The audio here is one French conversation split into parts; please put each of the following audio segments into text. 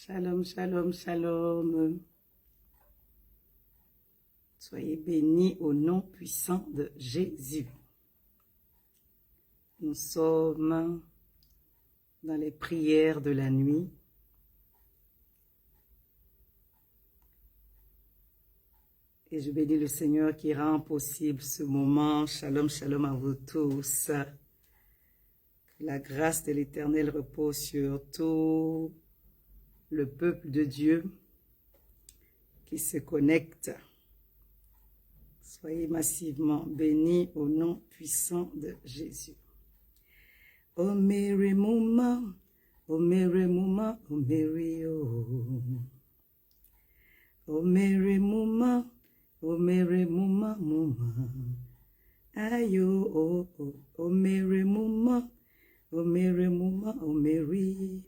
Shalom, shalom, shalom. Soyez bénis au nom puissant de Jésus. Nous sommes dans les prières de la nuit. Et je bénis le Seigneur qui rend possible ce moment. Shalom, shalom à vous tous. Que la grâce de l'Éternel repose sur tout le peuple de Dieu qui se connecte. Soyez massivement bénis au nom puissant de Jésus. O mere muma, o mere muma, o mere o. O mere muma, o mere muma, muma. Ayo, o mere muma, o mere muma, o mere.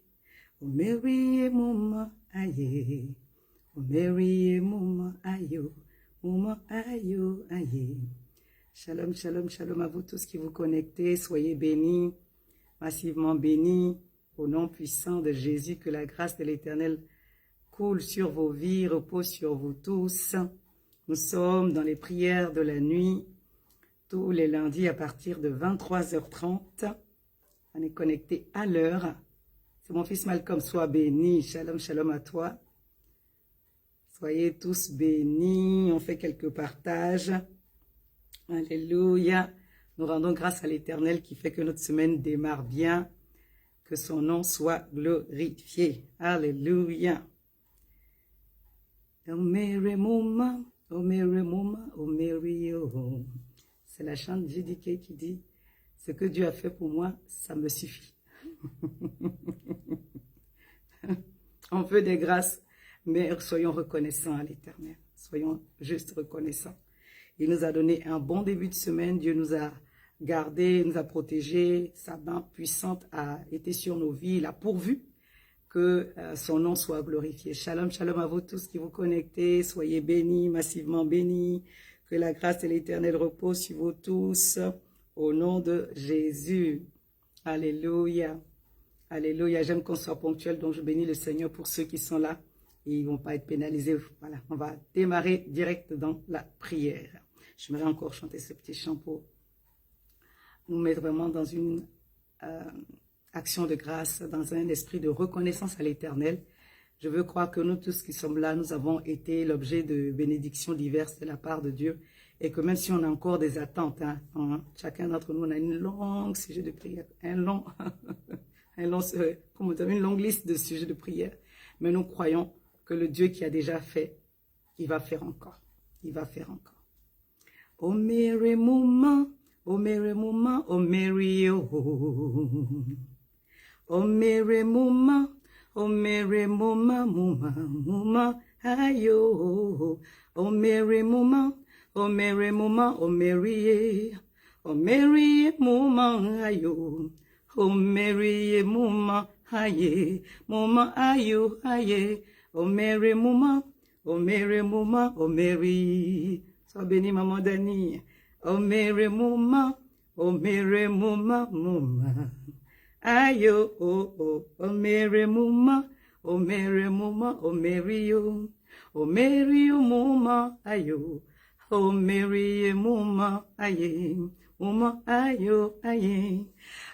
O mere muma, aye. O mere muma, ayo. Muma, ayo, aye. Shalom, shalom, shalom à vous tous qui vous connectez. Soyez bénis, massivement bénis, au nom puissant de Jésus. Que la grâce de l'Éternel coule sur vos vies, repose sur vous tous. Nous sommes dans les prières de la nuit, tous les lundis à partir de 23h30. On est connecté à l'heure. C'est mon fils Malcolm, sois béni. Shalom, shalom à toi. Soyez tous bénis. On fait quelques partages. Alléluia. Nous rendons grâce à l'Éternel qui fait que notre semaine démarre bien. Que son nom soit glorifié. Alléluia. C'est la chante JDK qui dit « Ce que Dieu a fait pour moi, ça me suffit. » On veut des grâces, mais soyons reconnaissants à l'Éternel. Soyons juste reconnaissants. Il nous a donné un bon début de semaine. Dieu nous a gardés, nous a protégés. Sa main puissante a été sur nos vies. Il a pourvu que son nom soit glorifié. Shalom, shalom à vous tous qui vous connectez. Soyez bénis, massivement bénis. Que la grâce de l'Éternel repose sur vous tous. Au nom de Jésus. Alléluia. Alléluia. J'aime qu'on soit ponctuel, donc je bénis le Seigneur pour ceux qui sont là. Et ils ne vont pas être pénalisés. Voilà, on va démarrer direct dans la prière. J'aimerais encore chanter ce petit chant pour nous mettre vraiment dans une action de grâce, dans un esprit de reconnaissance à l'Éternel. Je veux croire que nous tous qui sommes là, nous avons été l'objet de bénédictions diverses de la part de Dieu. Et que même si on a encore des attentes, chacun d'entre nous, on a une longue sujet de prière, une longue liste de sujets de prière. Mais nous croyons que le Dieu qui a déjà fait, il va faire encore. Il va faire encore. O mere muma, o mere muma, o mere o. O mere muma, o mere muma, muma, muma, ayo. O mere muma, o mere muma, o mere. O mere muma, ayo. O mere muma, aye. Muma, ayo, aye. O mere muma, o mere muma, o mere. Sois béni, maman Dani. O mere muma, o mere muma, muma. Ayo, o mere muma, o mere muma, o mere yo. O mere yo muma, ayo. O mere muma, aye. Muma, ayo, aye.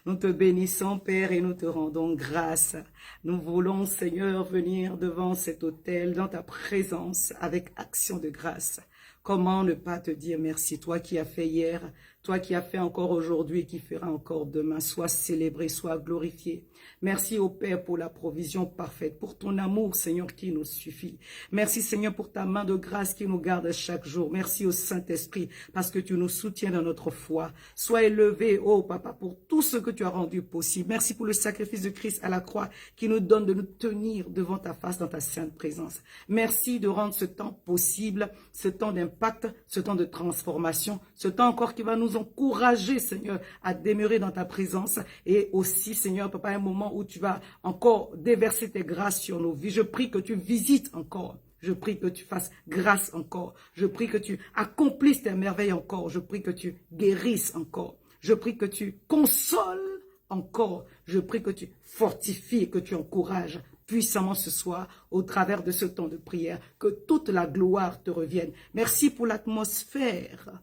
Nous te bénissons, Père, et nous te rendons grâce. Nous voulons, Seigneur, venir devant cet autel, dans ta présence, avec action de grâce. Comment ne pas te dire merci, toi qui as fait hier, toi qui as fait encore aujourd'hui et qui fera encore demain. Sois célébré, sois glorifié. Merci au Père pour la provision parfaite, pour ton amour, Seigneur, qui nous suffit. Merci, Seigneur, pour ta main de grâce qui nous garde chaque jour. Merci au Saint-Esprit, parce que tu nous soutiens dans notre foi. Sois élevé, oh Papa, pour tout ce que tu as rendu possible. Merci pour le sacrifice de Christ à la croix qui nous donne de nous tenir devant ta face dans ta sainte présence. Merci de rendre ce temps possible, ce temps d'impact, ce temps de transformation, ce temps encore qui va nous encourager, Seigneur, à demeurer dans ta présence. Et aussi, Seigneur, Papa, un moment où tu vas encore déverser tes grâces sur nos vies. Je prie que tu visites encore. Je prie que tu fasses grâce encore. Je prie que tu accomplisses tes merveilles encore. Je prie que tu guérisses encore. Je prie que tu consoles encore. Je prie que tu fortifies et que tu encourages puissamment ce soir au travers de ce temps de prière. Que toute la gloire te revienne. Merci pour l'atmosphère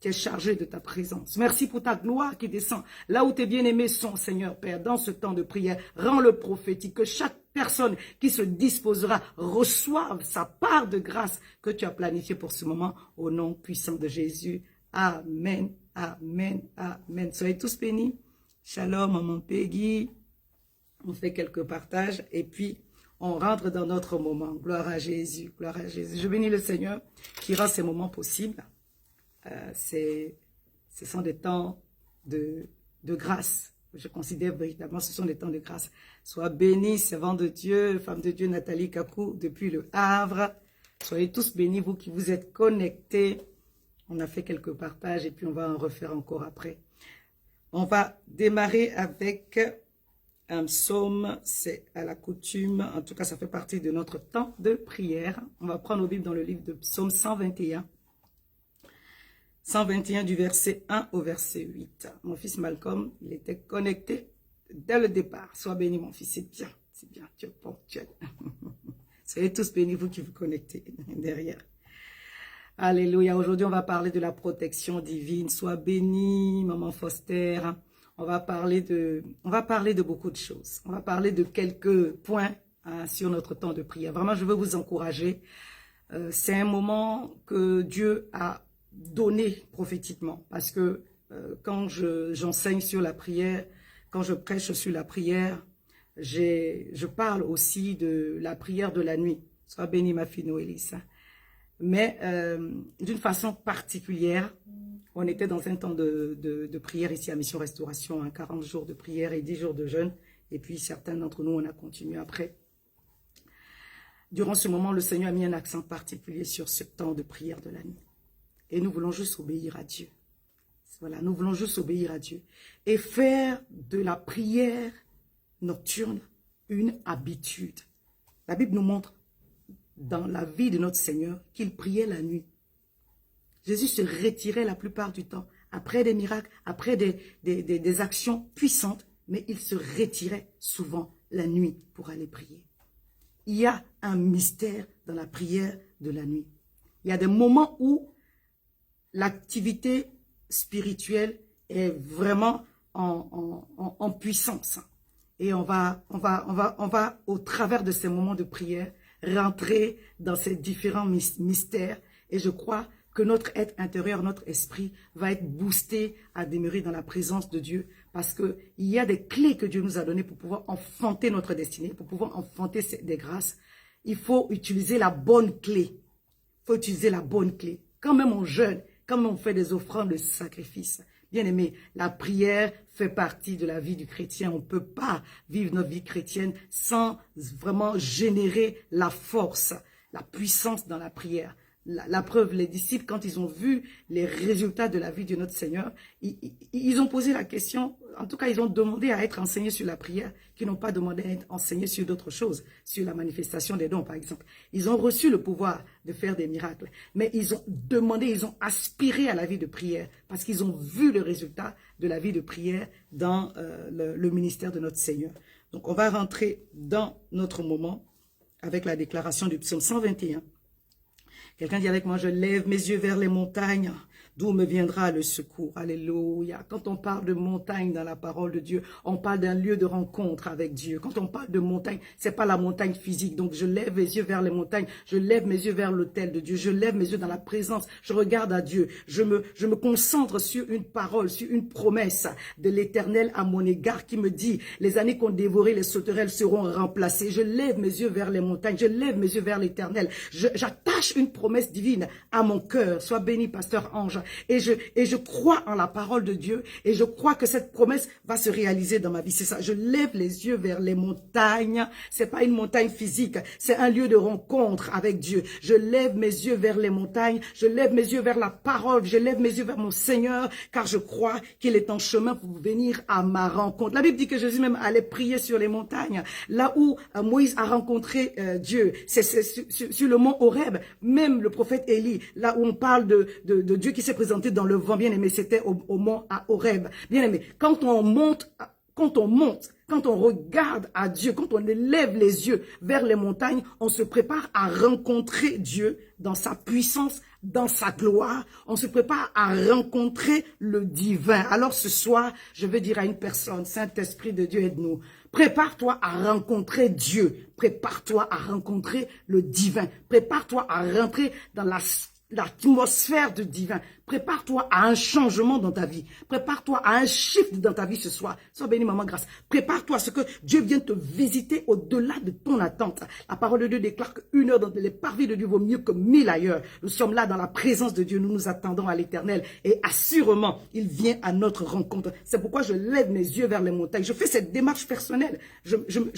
qui est chargée de ta présence. Merci pour ta gloire qui descend là où tes bien-aimés sont, Seigneur Père, dans ce temps de prière. Rends-le prophétique, que chaque personne qui se disposera reçoive sa part de grâce que tu as planifiée pour ce moment, au nom puissant de Jésus. Amen, amen, amen. Soyez tous bénis. Shalom, maman Peggy. On fait quelques partages et puis on rentre dans notre moment. Gloire à Jésus, gloire à Jésus. Je bénis le Seigneur qui rend ces moments possibles. Ce sont des temps de grâce. Je considère véritablement ce sont des temps de grâce. Sois bénis, servant de Dieu, femme de Dieu Nathalie Kakou depuis le Havre. Soyez tous bénis, vous qui vous êtes connectés. On a fait quelques partages et puis on va en refaire encore après. On va démarrer avec un psaume, c'est à la coutume, en tout cas ça fait partie de notre temps de prière. On va prendre nos Bibles dans le livre de psaume 121. 121 du verset 1 au verset 8. Mon fils Malcolm, il était connecté dès le départ. Sois béni mon fils, c'est bien, tu es ponctuel. Soyez tous bénis vous qui vous connectez derrière. Alléluia, aujourd'hui on va parler de la protection divine. Sois béni maman Foster. On va parler de beaucoup de choses. On va parler de quelques points sur notre temps de prière. Vraiment, je veux vous encourager. C'est un moment que Dieu a donné prophétiquement. Parce que quand j'enseigne sur la prière, quand je prêche sur la prière, je parle aussi de la prière de la nuit. Sois bénie ma fille Noélis. Mais d'une façon particulière, on était dans un temps de prière ici à Mission Restauration, 40 jours de prière et 10 jours de jeûne. Et puis certains d'entre nous, on a continué après. Durant ce moment, le Seigneur a mis un accent particulier sur ce temps de prière de la nuit. Et nous voulons juste obéir à Dieu. Voilà, nous voulons juste obéir à Dieu. Et faire de la prière nocturne une habitude. La Bible nous montre dans la vie de notre Seigneur qu'il priait la nuit. Jésus se retirait la plupart du temps, après des miracles, après des actions puissantes, mais il se retirait souvent la nuit pour aller prier. Il y a un mystère dans la prière de la nuit. Il y a des moments où l'activité spirituelle est vraiment en puissance. Et on va, au travers de ces moments de prière, rentrer dans ces différents mystères. Et je crois que notre être intérieur, notre esprit va être boosté à demeurer dans la présence de Dieu. Parce qu'il y a des clés que Dieu nous a données pour pouvoir enfanter notre destinée, pour pouvoir enfanter des grâces. Il faut utiliser la bonne clé. Il faut utiliser la bonne clé. Quand même on jeûne, quand même on fait des offrandes de sacrifice. Bien aimé, la prière fait partie de la vie du chrétien. On ne peut pas vivre notre vie chrétienne sans vraiment générer la force, la puissance dans la prière. La preuve, les disciples, quand ils ont vu les résultats de la vie de notre Seigneur, ils ont posé la question, en tout cas, ils ont demandé à être enseignés sur la prière, qu'ils n'ont pas demandé à être enseignés sur d'autres choses, sur la manifestation des dons, par exemple. Ils ont reçu le pouvoir de faire des miracles, mais ils ont demandé, ils ont aspiré à la vie de prière, parce qu'ils ont vu le résultat de la vie de prière dans le ministère de notre Seigneur. Donc, on va rentrer dans notre moment avec la déclaration du psaume 121. Quelqu'un dit avec moi, je lève mes yeux vers les montagnes, d'où me viendra le secours. Alléluia. Quand on parle de montagne dans la parole de Dieu, on parle d'un lieu de rencontre avec Dieu. Quand on parle de montagne, c'est pas la montagne physique. Donc je lève mes yeux vers les montagnes, je lève mes yeux vers l'autel de Dieu, je lève mes yeux dans la présence, je regarde à Dieu, je me concentre sur une parole, sur une promesse de l'Éternel à mon égard qui me dit, les années qu'on dévorait les sauterelles seront remplacées. Je lève mes yeux vers les montagnes, je lève mes yeux vers l'Éternel. J'attache une promesse divine à mon cœur. Sois béni, pasteur Ange. Et je crois en la parole de Dieu et je crois que cette promesse va se réaliser dans ma vie. C'est ça. Je lève les yeux vers les montagnes. C'est pas une montagne physique. C'est un lieu de rencontre avec Dieu. Je lève mes yeux vers les montagnes. Je lève mes yeux vers la parole. Je lève mes yeux vers mon Seigneur car je crois qu'il est en chemin pour venir à ma rencontre. La Bible dit que Jésus même allait prier sur les montagnes. Là où Moïse a rencontré Dieu, c'est sur le mont Horeb. Même le prophète Élie, là où on parle de Dieu qui s'est présenté dans le vent, bien aimé, c'était au mont à Horeb. Bien aimé, quand on monte quand on monte, quand on regarde à Dieu, quand on élève les yeux vers les montagnes, on se prépare à rencontrer Dieu dans sa puissance, dans sa gloire. On se prépare à rencontrer le divin. Alors ce soir, je veux dire à une personne, Saint-Esprit de Dieu, aide-nous. Prépare-toi à rencontrer Dieu. Prépare-toi à rencontrer le divin. Prépare-toi à rentrer dans l'atmosphère du divin. Prépare-toi à un changement dans ta vie. Prépare-toi à un shift dans ta vie ce soir. Sois béni, maman grâce. Prépare-toi à ce que Dieu vienne te visiter au-delà de ton attente. La parole de Dieu déclare qu'une heure dans les parvis de Dieu vaut mieux que 1000 ailleurs. Nous sommes là dans la présence de Dieu. Nous nous attendons à l'Éternel. Et assurément, il vient à notre rencontre. C'est pourquoi je lève mes yeux vers les montagnes. Je fais cette démarche personnelle. Je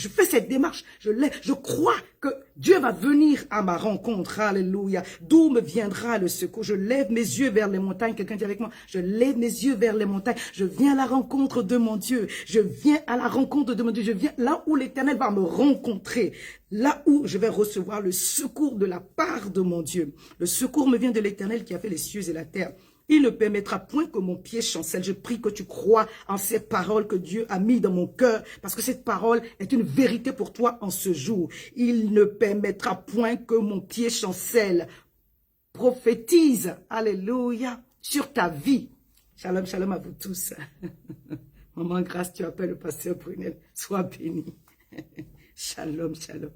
fais cette démarche. Je crois que Dieu va venir à ma rencontre. Alléluia. D'où me viendra le secours? Je lève mes yeux vers les montagnes. Quelqu'un dit avec moi, je lève mes yeux vers les montagnes. Je viens à la rencontre de mon Dieu. Je viens à la rencontre de mon Dieu. Je viens là où l'Éternel va me rencontrer. Là où je vais recevoir le secours de la part de mon Dieu. Le secours me vient de l'Éternel qui a fait les cieux et la terre. Il ne permettra point que mon pied chancelle. Je prie que tu crois en ces paroles que Dieu a mis dans mon cœur, parce que cette parole est une vérité pour toi en ce jour. Il ne permettra point que mon pied chancelle. Prophétise, alléluia, sur ta vie. Shalom, shalom à vous tous. Maman grâce, tu appelles le pasteur Brunel. Sois béni. Shalom, shalom.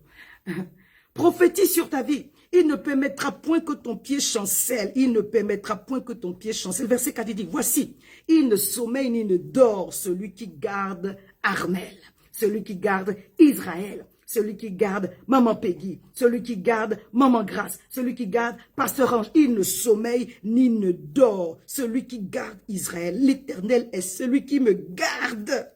Prophétise sur ta vie. Il ne permettra point que ton pied chancelle. Il ne permettra point que ton pied chancelle. Verset 4 dit, voici, il ne sommeille ni ne dort celui qui garde Armel, celui qui garde Israël, celui qui garde Maman Peggy, celui qui garde Maman Grâce, celui qui garde Pasteur Ange. Il ne sommeille ni ne dort celui qui garde Israël. L'Éternel est celui qui me garde.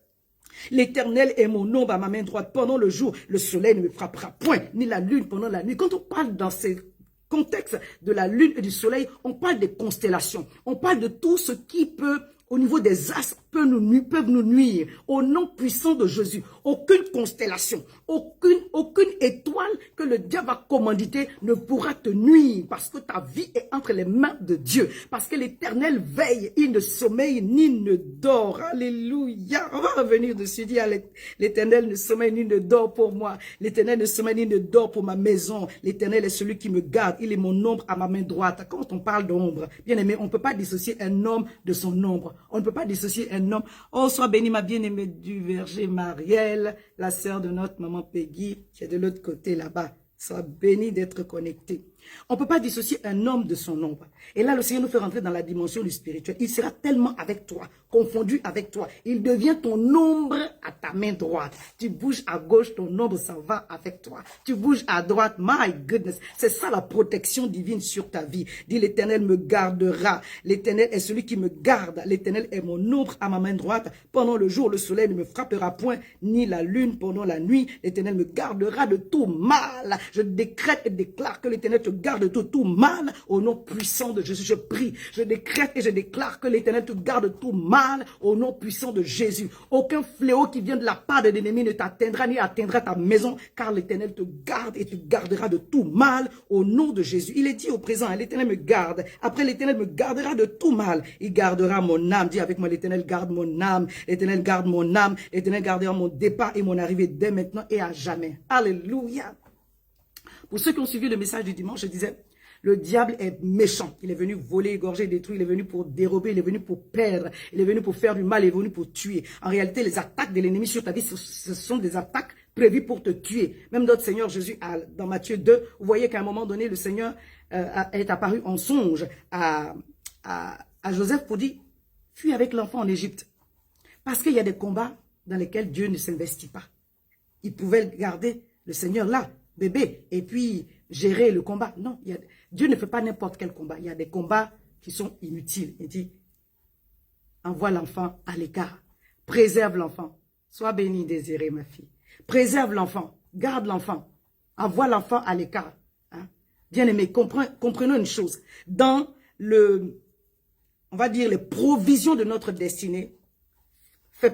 L'Éternel est mon ombre à ma main droite. Pendant le jour, le soleil ne me frappera point, ni la lune pendant la nuit. Quand on parle dans ces contextes de la lune et du soleil, on parle des constellations. On parle de tout ce qui peut, au niveau des astres, peuvent nous nuire. Au nom puissant de Jésus, aucune constellation, aucune étoile que le diable va commanditer ne pourra te nuire, parce que ta vie est entre les mains de Dieu, parce que l'Éternel veille, il ne sommeille ni ne dort. Alléluia. On va revenir dessus, dire l'Éternel ne sommeille ni ne dort pour moi, l'Éternel ne sommeille ni ne dort pour ma maison, l'Éternel est celui qui me garde, il est mon ombre à ma main droite. Quand on parle d'ombre, bien aimé, on ne peut pas dissocier un homme de son ombre, on ne peut pas dissocier un homme. Oh, sois béni ma bien-aimée du verger Marielle, la sœur de notre maman Peggy, qui est de l'autre côté là-bas. Sois béni d'être connecté. On ne peut pas dissocier un homme de son ombre. Et là, le Seigneur nous fait rentrer dans la dimension du spirituel. Il sera tellement avec toi, confondu avec toi. Il devient ton ombre à ta main droite. Tu bouges à gauche, ton ombre s'en va avec toi. Tu bouges à droite, my goodness. C'est ça la protection divine sur ta vie. Dis, l'Éternel me gardera. L'Éternel est celui qui me garde. L'Éternel est mon ombre à ma main droite. Pendant le jour, le soleil ne me frappera point, ni la lune pendant la nuit. L'Éternel me gardera de tout mal. Je décrète et déclare que l'Éternel te garde de tout mal au nom puissant de Jésus. Je prie, je décrète et je déclare que l'Éternel te garde de tout mal au nom puissant de Jésus. Aucun fléau qui vient de la part de l'ennemi ne t'atteindra ni atteindra ta maison, car l'Éternel te garde et te gardera de tout mal au nom de Jésus. Il est dit au présent, l'Éternel me garde. Après, l'Éternel me gardera de tout mal. Il gardera mon âme. Dis avec moi, l'Éternel garde mon âme. L'Éternel garde mon âme. L'Éternel gardera mon départ et mon arrivée dès maintenant et à jamais. Alléluia. Pour ceux qui ont suivi le message du dimanche, je disais, le diable est méchant. Il est venu voler, égorger, détruire. Il est venu pour dérober, il est venu pour perdre. Il est venu pour faire du mal, il est venu pour tuer. En réalité, les attaques de l'ennemi sur ta vie, ce sont des attaques prévues pour te tuer. Même notre Seigneur Jésus, dans Matthieu 2, vous voyez qu'à un moment donné, le Seigneur est apparu en songe à Joseph pour dire, fuis avec l'enfant en Égypte. Parce qu'il y a des combats dans lesquels Dieu ne s'investit pas. Il pouvait garder le Seigneur là, bébé, et puis gérer le combat. Non, Dieu ne fait pas n'importe quel combat. Il y a des combats qui sont inutiles. Il dit, envoie l'enfant à l'écart. Préserve l'enfant. Sois béni, désiré, ma fille. Préserve l'enfant. Garde l'enfant. Envoie l'enfant à l'écart. Hein? Bien-aimé, comprenons une chose. Dans on va dire, les provisions de notre destinée, font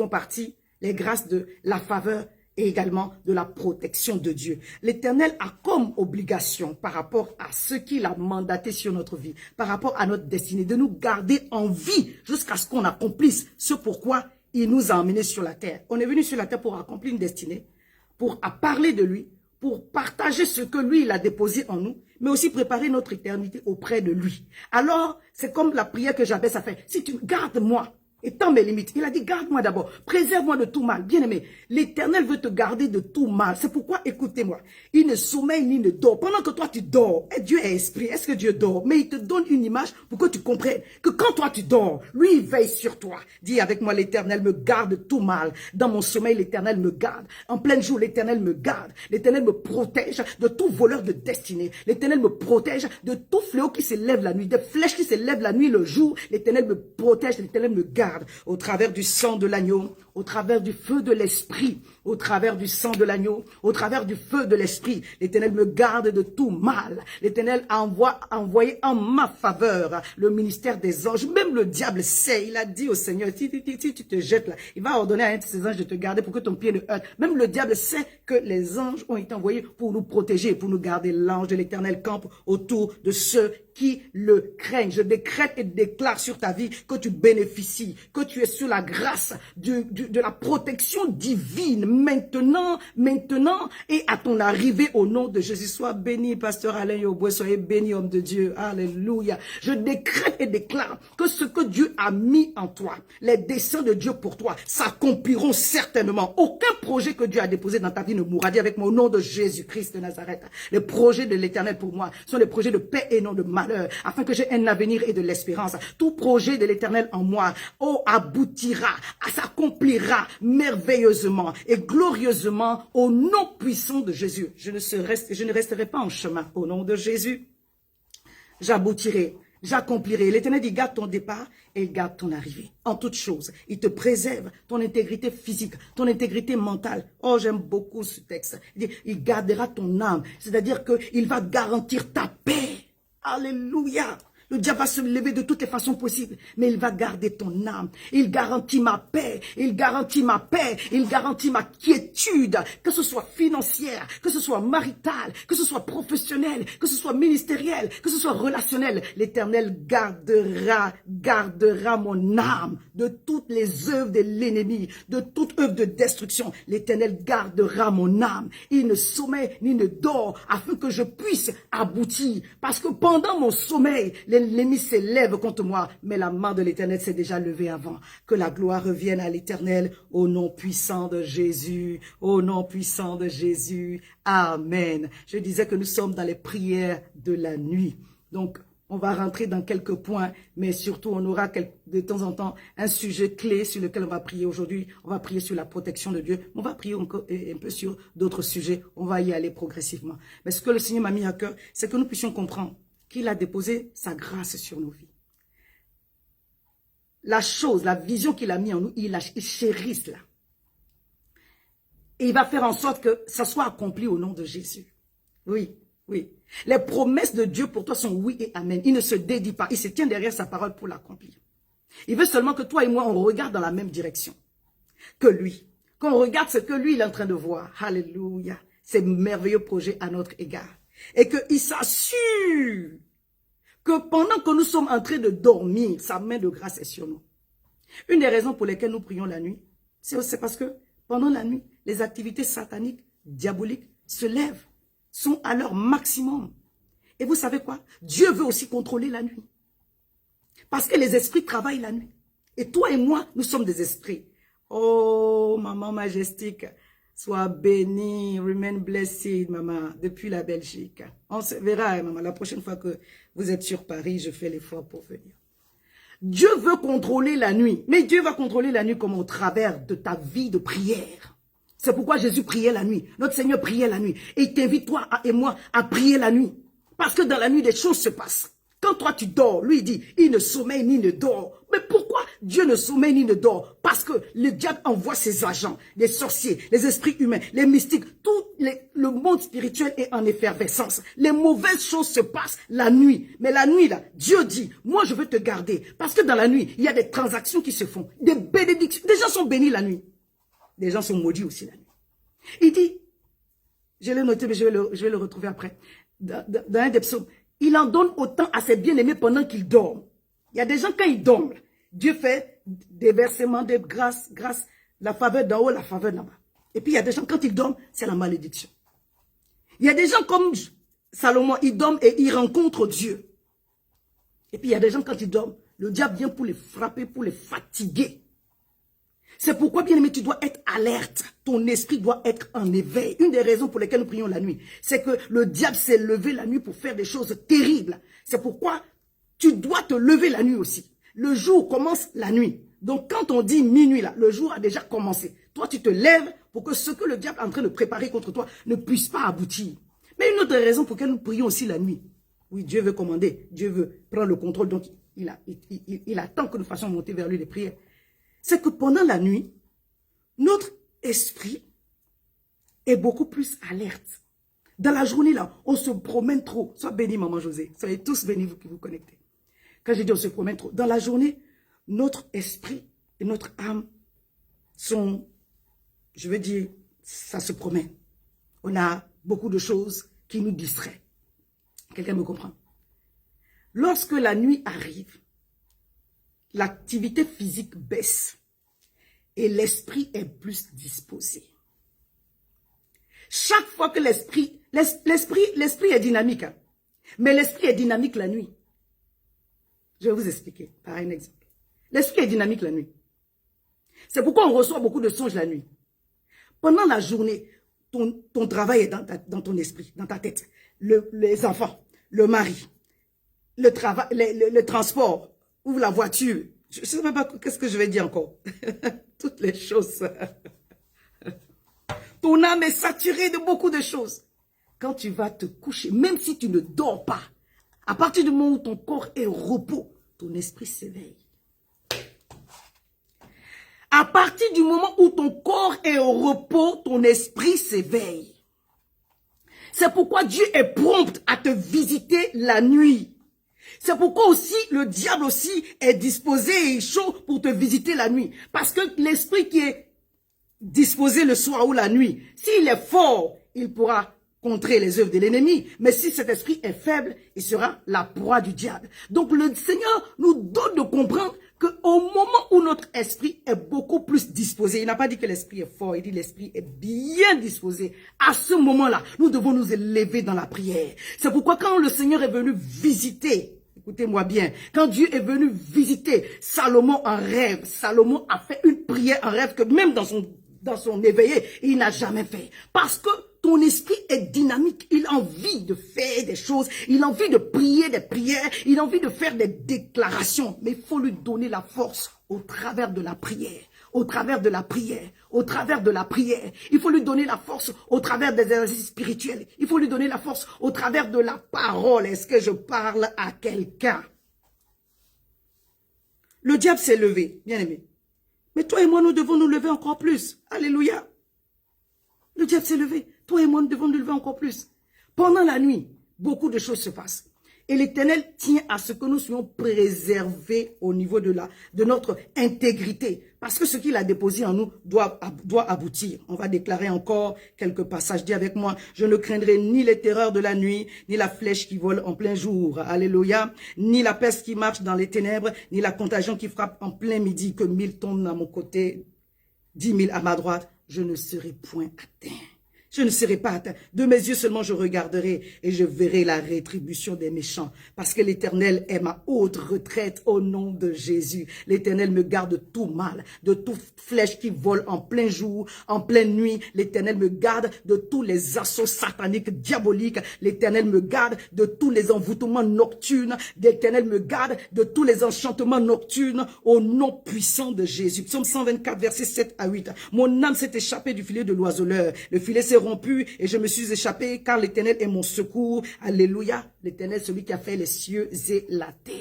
partie les grâces de la faveur et également de la protection de Dieu. L'Éternel a comme obligation par rapport à ce qu'il a mandaté sur notre vie, par rapport à notre destinée, de nous garder en vie jusqu'à ce qu'on accomplisse ce pourquoi il nous a emmenés sur la terre. On est venu sur la terre pour accomplir une destinée, pour parler de lui, pour partager ce que lui, il a déposé en nous, mais aussi préparer notre éternité auprès de lui. Alors, c'est comme la prière que j'avais, ça fait, si tu gardes moi, étant mes limites, il a dit, garde-moi d'abord, préserve-moi de tout mal. Bien aimé, l'Éternel veut te garder de tout mal. C'est pourquoi, écoutez-moi, il ne sommeille ni ne dort. Pendant que toi tu dors, et Dieu est esprit, est-ce que Dieu dort? Mais il te donne une image pour que tu comprennes que quand toi tu dors, lui il veille sur toi. Dis avec moi, l'Éternel me garde de tout mal. Dans mon sommeil, l'Éternel me garde. En plein jour, l'Éternel me garde. L'Éternel me protège de tout voleur de destinée. L'Éternel me protège de tout fléau qui s'élève la nuit, des flèches qui s'élèvent la nuit, le jour. L'Éternel me protège, l'Éternel me garde. Au travers du sang de l'agneau, au travers du feu de l'esprit, au travers du sang de l'agneau, au travers du feu de l'esprit, l'Éternel me garde de tout mal. L'Éternel a envoyé en ma faveur le ministère des anges. Même le diable sait, il a dit au Seigneur, si tu te jettes là, il va ordonner à un de ses anges de te garder pour que ton pied ne heurte. Même le diable sait que les anges ont été envoyés pour nous protéger, pour nous garder. L'ange de l'Éternel campe autour de ceux qui le craignent. Je décrète et déclare sur ta vie que tu bénéficies, que tu es sous la grâce de la protection divine maintenant et à ton arrivée au nom de Jésus. Sois béni, pasteur Alain Yoboué, soyez béni, homme de Dieu. Alléluia. Je décrète et déclare que ce que Dieu a mis en toi, les desseins de Dieu pour toi, s'accompliront certainement. Aucun projet que Dieu a déposé dans ta vie ne mourra. Dis avec moi au nom de Jésus-Christ de Nazareth. Les projets de l'Éternel pour moi sont des projets de paix et non de malheur, afin que j'ai un avenir et de l'espérance. Tout projet de l'Éternel en moi, aboutira, s'accomplira merveilleusement et glorieusement au nom puissant de Jésus. Je ne resterai pas en chemin au nom de Jésus. J'aboutirai, j'accomplirai. L'Éternel dit, garde ton départ et il garde ton arrivée. En toutes choses, il te préserve ton intégrité physique, ton intégrité mentale. Oh, j'aime beaucoup ce texte. Il dit, il gardera ton âme. C'est-à-dire qu'il va garantir ta paix. Alléluia. Le diable va se lever de toutes les façons possibles, mais il va garder ton âme. Il garantit ma paix, il garantit ma paix, il garantit ma quiétude, que ce soit financière, que ce soit maritale, que ce soit professionnelle, que ce soit ministériel, que ce soit relationnel. L'Éternel gardera mon âme de toutes les œuvres de l'ennemi, de toute œuvre de destruction. L'Éternel gardera mon âme. Il ne sommeille ni ne dort afin que je puisse aboutir. Parce que pendant mon sommeil, l'ennemi s'élève contre moi, mais la main de l'Éternel s'est déjà levée avant. Que la gloire revienne à l'Éternel au nom puissant de Jésus, au nom puissant de Jésus. Amen. Je disais que nous sommes dans les prières de la nuit. Donc, on va rentrer dans quelques points, mais surtout, on aura de temps en temps un sujet clé sur lequel on va prier aujourd'hui. On va prier sur la protection de Dieu. On va prier encore un peu sur d'autres sujets. On va y aller progressivement. Mais ce que le Seigneur m'a mis à cœur, c'est que nous puissions comprendre qu'il a déposé sa grâce sur nos vies. La chose, la vision qu'il a mis en nous, il chérit cela. Et il va faire en sorte que ça soit accompli au nom de Jésus. Oui, oui. Les promesses de Dieu pour toi sont oui et amen. Il ne se dédie pas. Il se tient derrière sa parole pour l'accomplir. Il veut seulement que toi et moi, on regarde dans la même direction que lui. Qu'on regarde ce que lui, il est en train de voir. Alléluia. Ces merveilleux projets à notre égard. Et qu'il s'assure que pendant que nous sommes en train de dormir, sa main de grâce est sur nous. Une des raisons pour lesquelles nous prions la nuit, c'est parce que pendant la nuit, les activités sataniques, diaboliques, se lèvent, sont à leur maximum. Et vous savez quoi? Dieu veut aussi contrôler la nuit. Parce que les esprits travaillent la nuit. Et toi et moi, nous sommes des esprits. Oh, maman majestique, sois bénie, remain blessed, maman, depuis la Belgique. On se verra, maman, la prochaine fois que vous êtes sur Paris, je fais l'effort pour venir. Dieu veut contrôler la nuit, mais Dieu va contrôler la nuit comme au travers de ta vie de prière. C'est pourquoi Jésus priait la nuit. Notre Seigneur priait la nuit. Et il t'invite, toi et moi, à prier la nuit. Parce que dans la nuit, des choses se passent. Quand toi tu dors, lui dit, il ne sommeille ni ne dort. Mais pourquoi Dieu ne sommeille ni ne dort? Parce que le diable envoie ses agents, les sorciers, les esprits humains, les mystiques, le monde spirituel est en effervescence. Les mauvaises choses se passent la nuit. Mais la nuit là, Dieu dit, moi je veux te garder. Parce que dans la nuit, il y a des transactions qui se font, des bénédictions. Des gens sont bénis la nuit. Des gens sont maudits aussi la nuit. Il dit, je l'ai noté mais je vais le retrouver après, dans un des psaumes, il en donne autant à ses bien-aimés pendant qu'ils dorment. Il y a des gens, quand ils dorment, Dieu fait des versements de grâce, la faveur d'en haut, la faveur d'en bas. Et puis il y a des gens, quand ils dorment, c'est la malédiction. Il y a des gens comme Salomon, ils dorment et ils rencontrent Dieu. Et puis il y a des gens, quand ils dorment, le diable vient pour les frapper, pour les fatiguer. C'est pourquoi, bien aimé, tu dois être alerte. Ton esprit doit être en éveil. Une des raisons pour lesquelles nous prions la nuit, c'est que le diable s'est levé la nuit pour faire des choses terribles. C'est pourquoi tu dois te lever la nuit aussi. Le jour commence la nuit. Donc quand on dit minuit, là, le jour a déjà commencé. Toi, tu te lèves pour que ce que le diable est en train de préparer contre toi ne puisse pas aboutir. Mais une autre raison pour laquelle nous prions aussi la nuit. Oui, Dieu veut commander, Dieu veut prendre le contrôle. Donc il attend que nous fassions monter vers lui les prières. C'est que pendant la nuit, notre esprit est beaucoup plus alerte. Dans la journée, là, on se promène trop. Sois béni, maman José. Soyez tous bénis, vous qui vous connectez. Quand je dis on se promène trop, dans la journée, notre esprit et notre âme sont, je veux dire, ça se promène. On a beaucoup de choses qui nous distraient. Quelqu'un me comprend? Lorsque la nuit arrive, l'activité physique baisse et l'esprit est plus disposé. Chaque fois que l'esprit est dynamique, hein, mais l'esprit est dynamique la nuit. Je vais vous expliquer par un exemple. L'esprit est dynamique la nuit. C'est pourquoi on reçoit beaucoup de songes la nuit. Pendant la journée, ton travail est dans ton esprit, dans ta tête. Les enfants, le mari, le travail, le transport, ou la voiture. Je ne sais même pas qu'est-ce que je vais dire encore. Toutes les choses. Ton âme est saturée de beaucoup de choses. Quand tu vas te coucher, même si tu ne dors pas, à partir du moment où ton corps est au repos, ton esprit s'éveille. À partir du moment où ton corps est au repos, ton esprit s'éveille. C'est pourquoi Dieu est prompt à te visiter la nuit. C'est pourquoi aussi le diable aussi est disposé et chaud pour te visiter la nuit. Parce que l'esprit qui est disposé le soir ou la nuit, s'il est fort, il pourra contrer les œuvres de l'ennemi. Mais si cet esprit est faible, il sera la proie du diable. Donc le Seigneur nous donne de comprendre qu'au moment où notre esprit est beaucoup plus disposé, il n'a pas dit que l'esprit est fort, il dit l'esprit est bien disposé. À ce moment-là, nous devons nous élever dans la prière. C'est pourquoi quand le Seigneur est venu visiter, écoutez-moi bien, quand Dieu est venu visiter Salomon en rêve, Salomon a fait une prière en rêve que même dans son éveillé, il n'a jamais fait. Parce que ton esprit est dynamique, il a envie de faire des choses, il a envie de prier des prières, il a envie de faire des déclarations. Mais il faut lui donner la force au travers de la prière, au travers de la prière, au travers de la prière. Il faut lui donner la force au travers des exercices spirituels. Il faut lui donner la force au travers de la parole. Est-ce que je parle à quelqu'un? Le diable s'est levé, bien aimé. Mais toi et moi, nous devons nous lever encore plus. Alléluia. Le diable s'est levé. Toi et moi, nous devons nous lever encore plus. Pendant la nuit, beaucoup de choses se passent. Et l'Éternel tient à ce que nous soyons préservés au niveau de notre intégrité. Parce que ce qu'il a déposé en nous doit aboutir. On va déclarer encore quelques passages. Dis avec moi, je ne craindrai ni les terreurs de la nuit, ni la flèche qui vole en plein jour. Alléluia. Ni la peste qui marche dans les ténèbres, ni la contagion qui frappe en plein midi. Que 1000 tombent à mon côté, 10 000 à ma droite. Je ne serai point atteint. Je ne serai pas atteint. De mes yeux seulement je regarderai et je verrai la rétribution des méchants. Parce que l'Éternel est ma haute retraite au nom de Jésus. L'Éternel me garde de tout mal, de toute flèche qui vole en plein jour, en pleine nuit. L'Éternel me garde de tous les assauts sataniques, diaboliques. L'Éternel me garde de tous les envoûtements nocturnes. L'Éternel me garde de tous les enchantements nocturnes au nom puissant de Jésus. Psaume 124, versets 7 à 8. Mon âme s'est échappée du filet de l'oiseleur. Le filet s'est rompu et je me suis échappé car l'Éternel est mon secours. Alléluia. L'Éternel, celui qui a fait les cieux et la terre.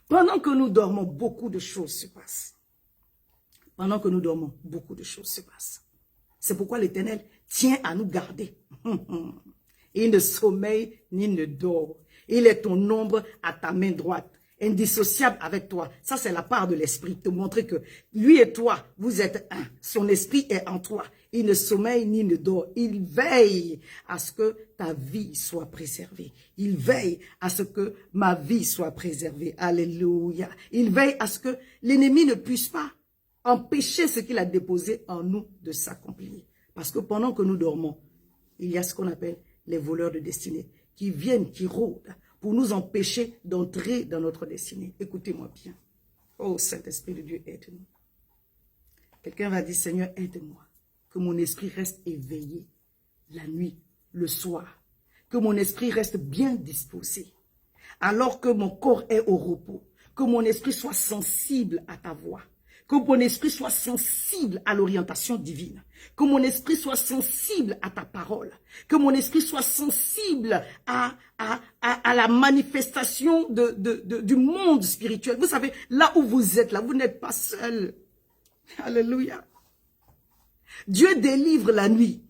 Pendant que nous dormons, beaucoup de choses se passent. Pendant que nous dormons, beaucoup de choses se passent. C'est pourquoi l'Éternel tient à nous garder. Il ne sommeille ni ne dort. Il est ton ombre à ta main droite. indissociable avec toi. Ça, c'est la part de l'esprit, te montrer que lui et toi, vous êtes un. Son esprit est en toi. Il ne sommeille ni ne dort. Il veille à ce que ta vie soit préservée. Il veille à ce que ma vie soit préservée. Alléluia. Il veille à ce que l'ennemi ne puisse pas empêcher ce qu'il a déposé en nous de s'accomplir. Parce que pendant que nous dormons, il y a ce qu'on appelle les voleurs de destinée qui viennent, qui rôdent pour nous empêcher d'entrer dans notre destinée. Écoutez-moi bien. Oh Saint-Esprit de Dieu, aide-nous. Quelqu'un va dire, Seigneur, aide-moi. Que mon esprit reste éveillé la nuit, le soir. Que mon esprit reste bien disposé. Alors que mon corps est au repos. Que mon esprit soit sensible à ta voix. Que mon esprit soit sensible à l'orientation divine. Que mon esprit soit sensible à ta parole. Que mon esprit soit sensible à la manifestation du monde spirituel. Vous savez, là où vous êtes, là, vous n'êtes pas seul. Alléluia. Dieu délivre la nuit.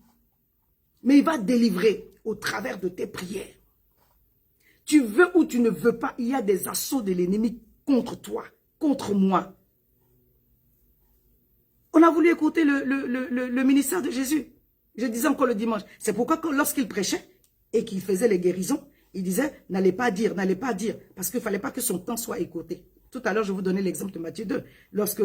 Mais il va délivrer au travers de tes prières. Tu veux ou tu ne veux pas, il y a des assauts de l'ennemi contre toi, contre moi. On a voulu écouter le ministère de Jésus. Je disais encore le dimanche. C'est pourquoi lorsqu'il prêchait et qu'il faisait les guérisons, il disait, n'allez pas dire, parce qu'il ne fallait pas que son temps soit écouté. Tout à l'heure, je vous donnais l'exemple de Matthieu 2, lorsque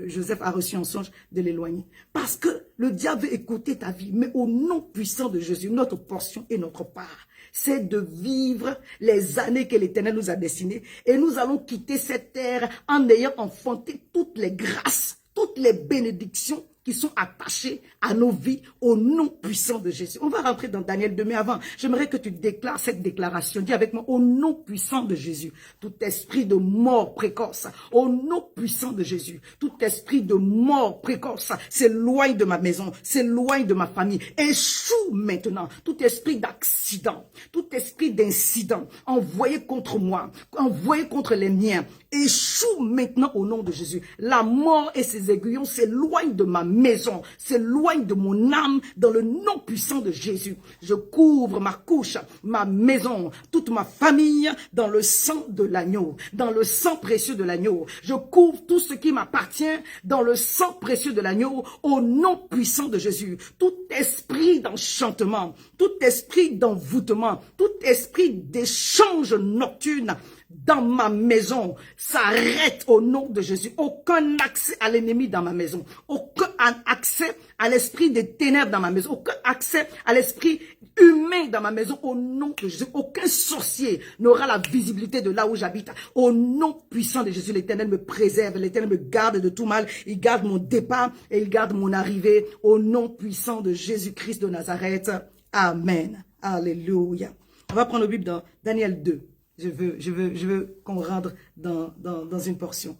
Joseph a reçu un songe de l'éloigner. Parce que le diable veut écouter ta vie, mais au nom puissant de Jésus, notre portion et notre part, c'est de vivre les années que l'Éternel nous a destinées. Et nous allons quitter cette terre en ayant enfanté toutes les grâces, toutes les bénédictions qui sont attachées à nos vies au nom puissant de Jésus. On va rentrer dans Daniel 2, mais avant, j'aimerais que tu déclares cette déclaration. Dis avec moi, au nom puissant de Jésus, tout esprit de mort précoce, au nom puissant de Jésus, tout esprit de mort précoce s'éloigne de ma maison, s'éloigne de ma famille, échoue maintenant. Tout esprit d'accident, tout esprit d'incident envoyé contre moi, envoyé contre les miens, échoue maintenant au nom de Jésus. La mort et ses aiguillons s'éloignent de ma maison, s'éloignent de mon âme dans le nom puissant de Jésus. Je couvre ma couche, ma maison, toute ma famille dans le sang de l'agneau, dans le sang précieux de l'agneau. Je couvre tout ce qui m'appartient dans le sang précieux de l'agneau au nom puissant de Jésus. Tout esprit d'enchantement, tout esprit d'envoûtement, tout esprit d'échange nocturne dans ma maison s'arrête au nom de Jésus. Aucun accès à l'ennemi dans ma maison. Aucun accès à l'esprit des ténèbres dans ma maison. Aucun accès à l'esprit humain dans ma maison au nom de Jésus. Aucun sorcier n'aura la visibilité de là où j'habite. Au nom puissant de Jésus, l'Éternel me préserve. L'Éternel me garde de tout mal. Il garde mon départ et il garde mon arrivée. Au nom puissant de Jésus-Christ de Nazareth. Amen. Alléluia. On va prendre le Bible dans Daniel 2. Je veux qu'on rentre dans une portion.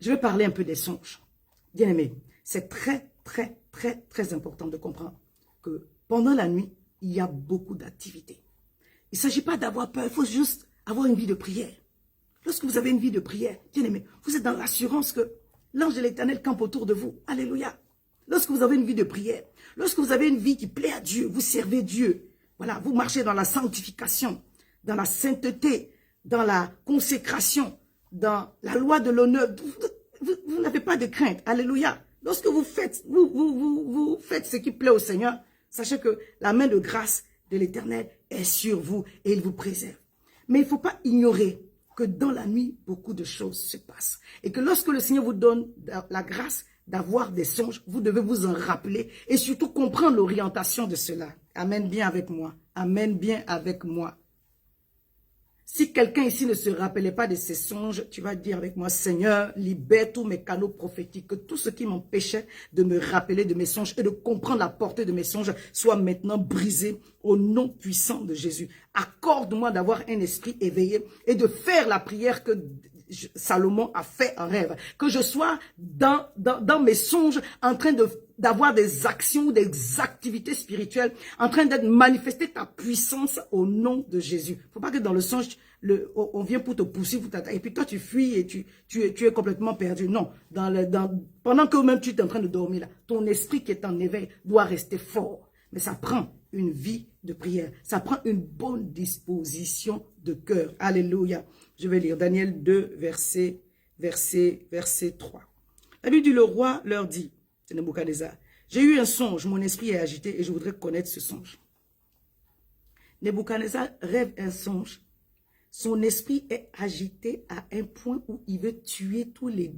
Je vais parler un peu des songes. Bien aimé, c'est très important de comprendre que pendant la nuit, il y a beaucoup d'activités. Il ne s'agit pas d'avoir peur, il faut juste avoir une vie de prière. Lorsque vous avez une vie de prière, bien aimé, vous êtes dans l'assurance que l'ange de l'Éternel campe autour de vous. Alléluia. Lorsque vous avez une vie de prière, lorsque vous avez une vie qui plaît à Dieu, vous servez Dieu. Voilà, vous marchez dans la sanctification, dans la sainteté, dans la consécration, dans la loi de l'honneur. Vous n'avez pas de crainte. Alléluia. Lorsque vous faites, vous faites ce qui plaît au Seigneur, sachez que la main de grâce de l'Éternel est sur vous et il vous préserve. Mais il ne faut pas ignorer que dans la nuit, beaucoup de choses se passent. Et que lorsque le Seigneur vous donne la grâce d'avoir des songes, vous devez vous en rappeler et surtout comprendre l'orientation de cela. Amen bien avec moi. Amen bien avec moi. Si quelqu'un ici ne se rappelait pas de ces songes, tu vas dire avec moi, Seigneur, libère tous mes canaux prophétiques, que tout ce qui m'empêchait de me rappeler de mes songes et de comprendre la portée de mes songes soit maintenant brisé au nom puissant de Jésus. Accorde-moi d'avoir un esprit éveillé et de faire la prière que Salomon a fait en rêve. Que je sois dans mes songes en train d'avoir des actions, des activités spirituelles, en train d'être manifester ta puissance au nom de Jésus. Faut pas que dans le songe, on vient pour te pousser, et puis toi tu fuis et tu es complètement perdu. Non, pendant que même tu es en train de dormir, là, ton esprit qui est en éveil doit rester fort. Mais ça prend une vie de prière. Ça prend une bonne disposition de cœur. Alléluia. Je vais lire Daniel 2, verset 3. La Bible dit, le roi leur dit, c'est Nebuchadnezzar, j'ai eu un songe, mon esprit est agité et je voudrais connaître ce songe. Nebuchadnezzar rêve un songe. Son esprit est agité à un point où il veut tuer tous il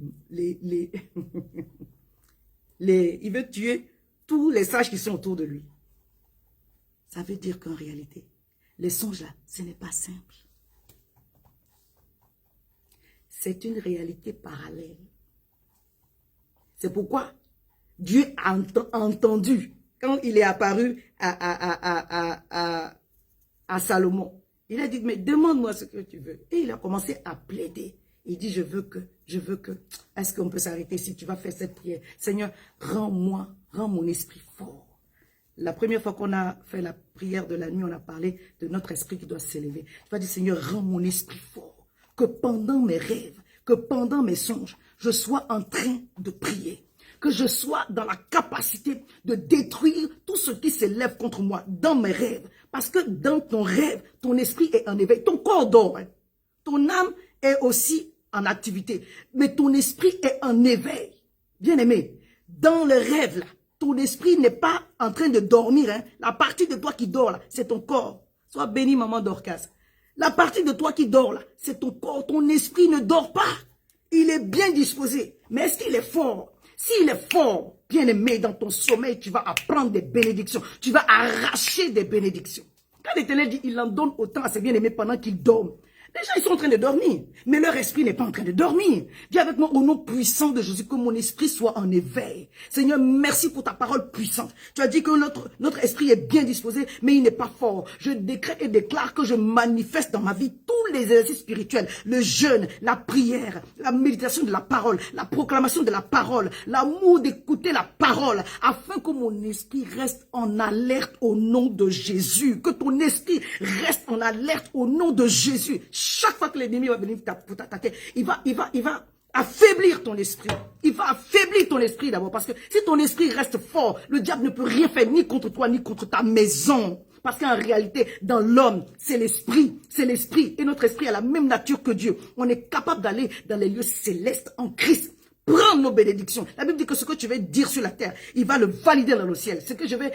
veut tuer tous les sages qui sont autour de lui. Ça veut dire qu'en réalité, les songes là, ce n'est pas simple. C'est une réalité parallèle. C'est pourquoi Dieu a entendu, quand il est apparu à Salomon, il a dit, mais demande-moi ce que tu veux. Et il a commencé à plaider. Il dit, je veux que, est-ce qu'on peut s'arrêter si tu vas faire cette prière? Seigneur, rends mon esprit fort. La première fois qu'on a fait la prière de la nuit, on a parlé de notre esprit qui doit s'élever. Tu vas dire, Seigneur, rends mon esprit fort. Que pendant mes rêves, que pendant mes songes, je sois en train de prier. Que je sois dans la capacité de détruire tout ce qui s'élève contre moi dans mes rêves. Parce que dans ton rêve, ton esprit est en éveil. Ton corps dort. Hein. Ton âme est aussi en activité. Mais ton esprit est en éveil. Bien-aimé, dans le rêve, là, ton esprit n'est pas en train de dormir. Hein. La partie de toi qui dort, là, c'est ton corps. Sois béni, maman Dorcas. La partie de toi qui dort, là, c'est ton corps. Ton esprit ne dort pas. Il est bien disposé. Mais est-ce qu'il est fort? S'il est fort, bien-aimé, dans ton sommeil, tu vas apprendre des bénédictions. Tu vas arracher des bénédictions. Quand l'Éternel dit, il en donne autant à ses bien-aimés pendant qu'ils dorment. Les gens, ils sont en train de dormir, mais leur esprit n'est pas en train de dormir. Dis avec moi, au nom puissant de Jésus, que mon esprit soit en éveil. Seigneur, merci pour ta parole puissante. Tu as dit que notre esprit est bien disposé, mais il n'est pas fort. Je décrète et déclare que je manifeste dans ma vie tous les exercices spirituels, le jeûne, la prière, la méditation de la parole, la proclamation de la parole, l'amour d'écouter la parole, afin que mon esprit reste en alerte au nom de Jésus. Que ton esprit reste en alerte au nom de Jésus. Chaque fois que l'ennemi va venir pour t'attaquer, il va affaiblir ton esprit. Il va affaiblir ton esprit d'abord. Parce que si ton esprit reste fort, le diable ne peut rien faire ni contre toi, ni contre ta maison. Parce qu'en réalité, dans l'homme, c'est l'esprit. C'est l'esprit. Et notre esprit a la même nature que Dieu. On est capable d'aller dans les lieux célestes en Christ. Prends nos bénédictions. La Bible dit que ce que tu vas dire sur la terre, il va le valider dans le ciel. Ce que je vais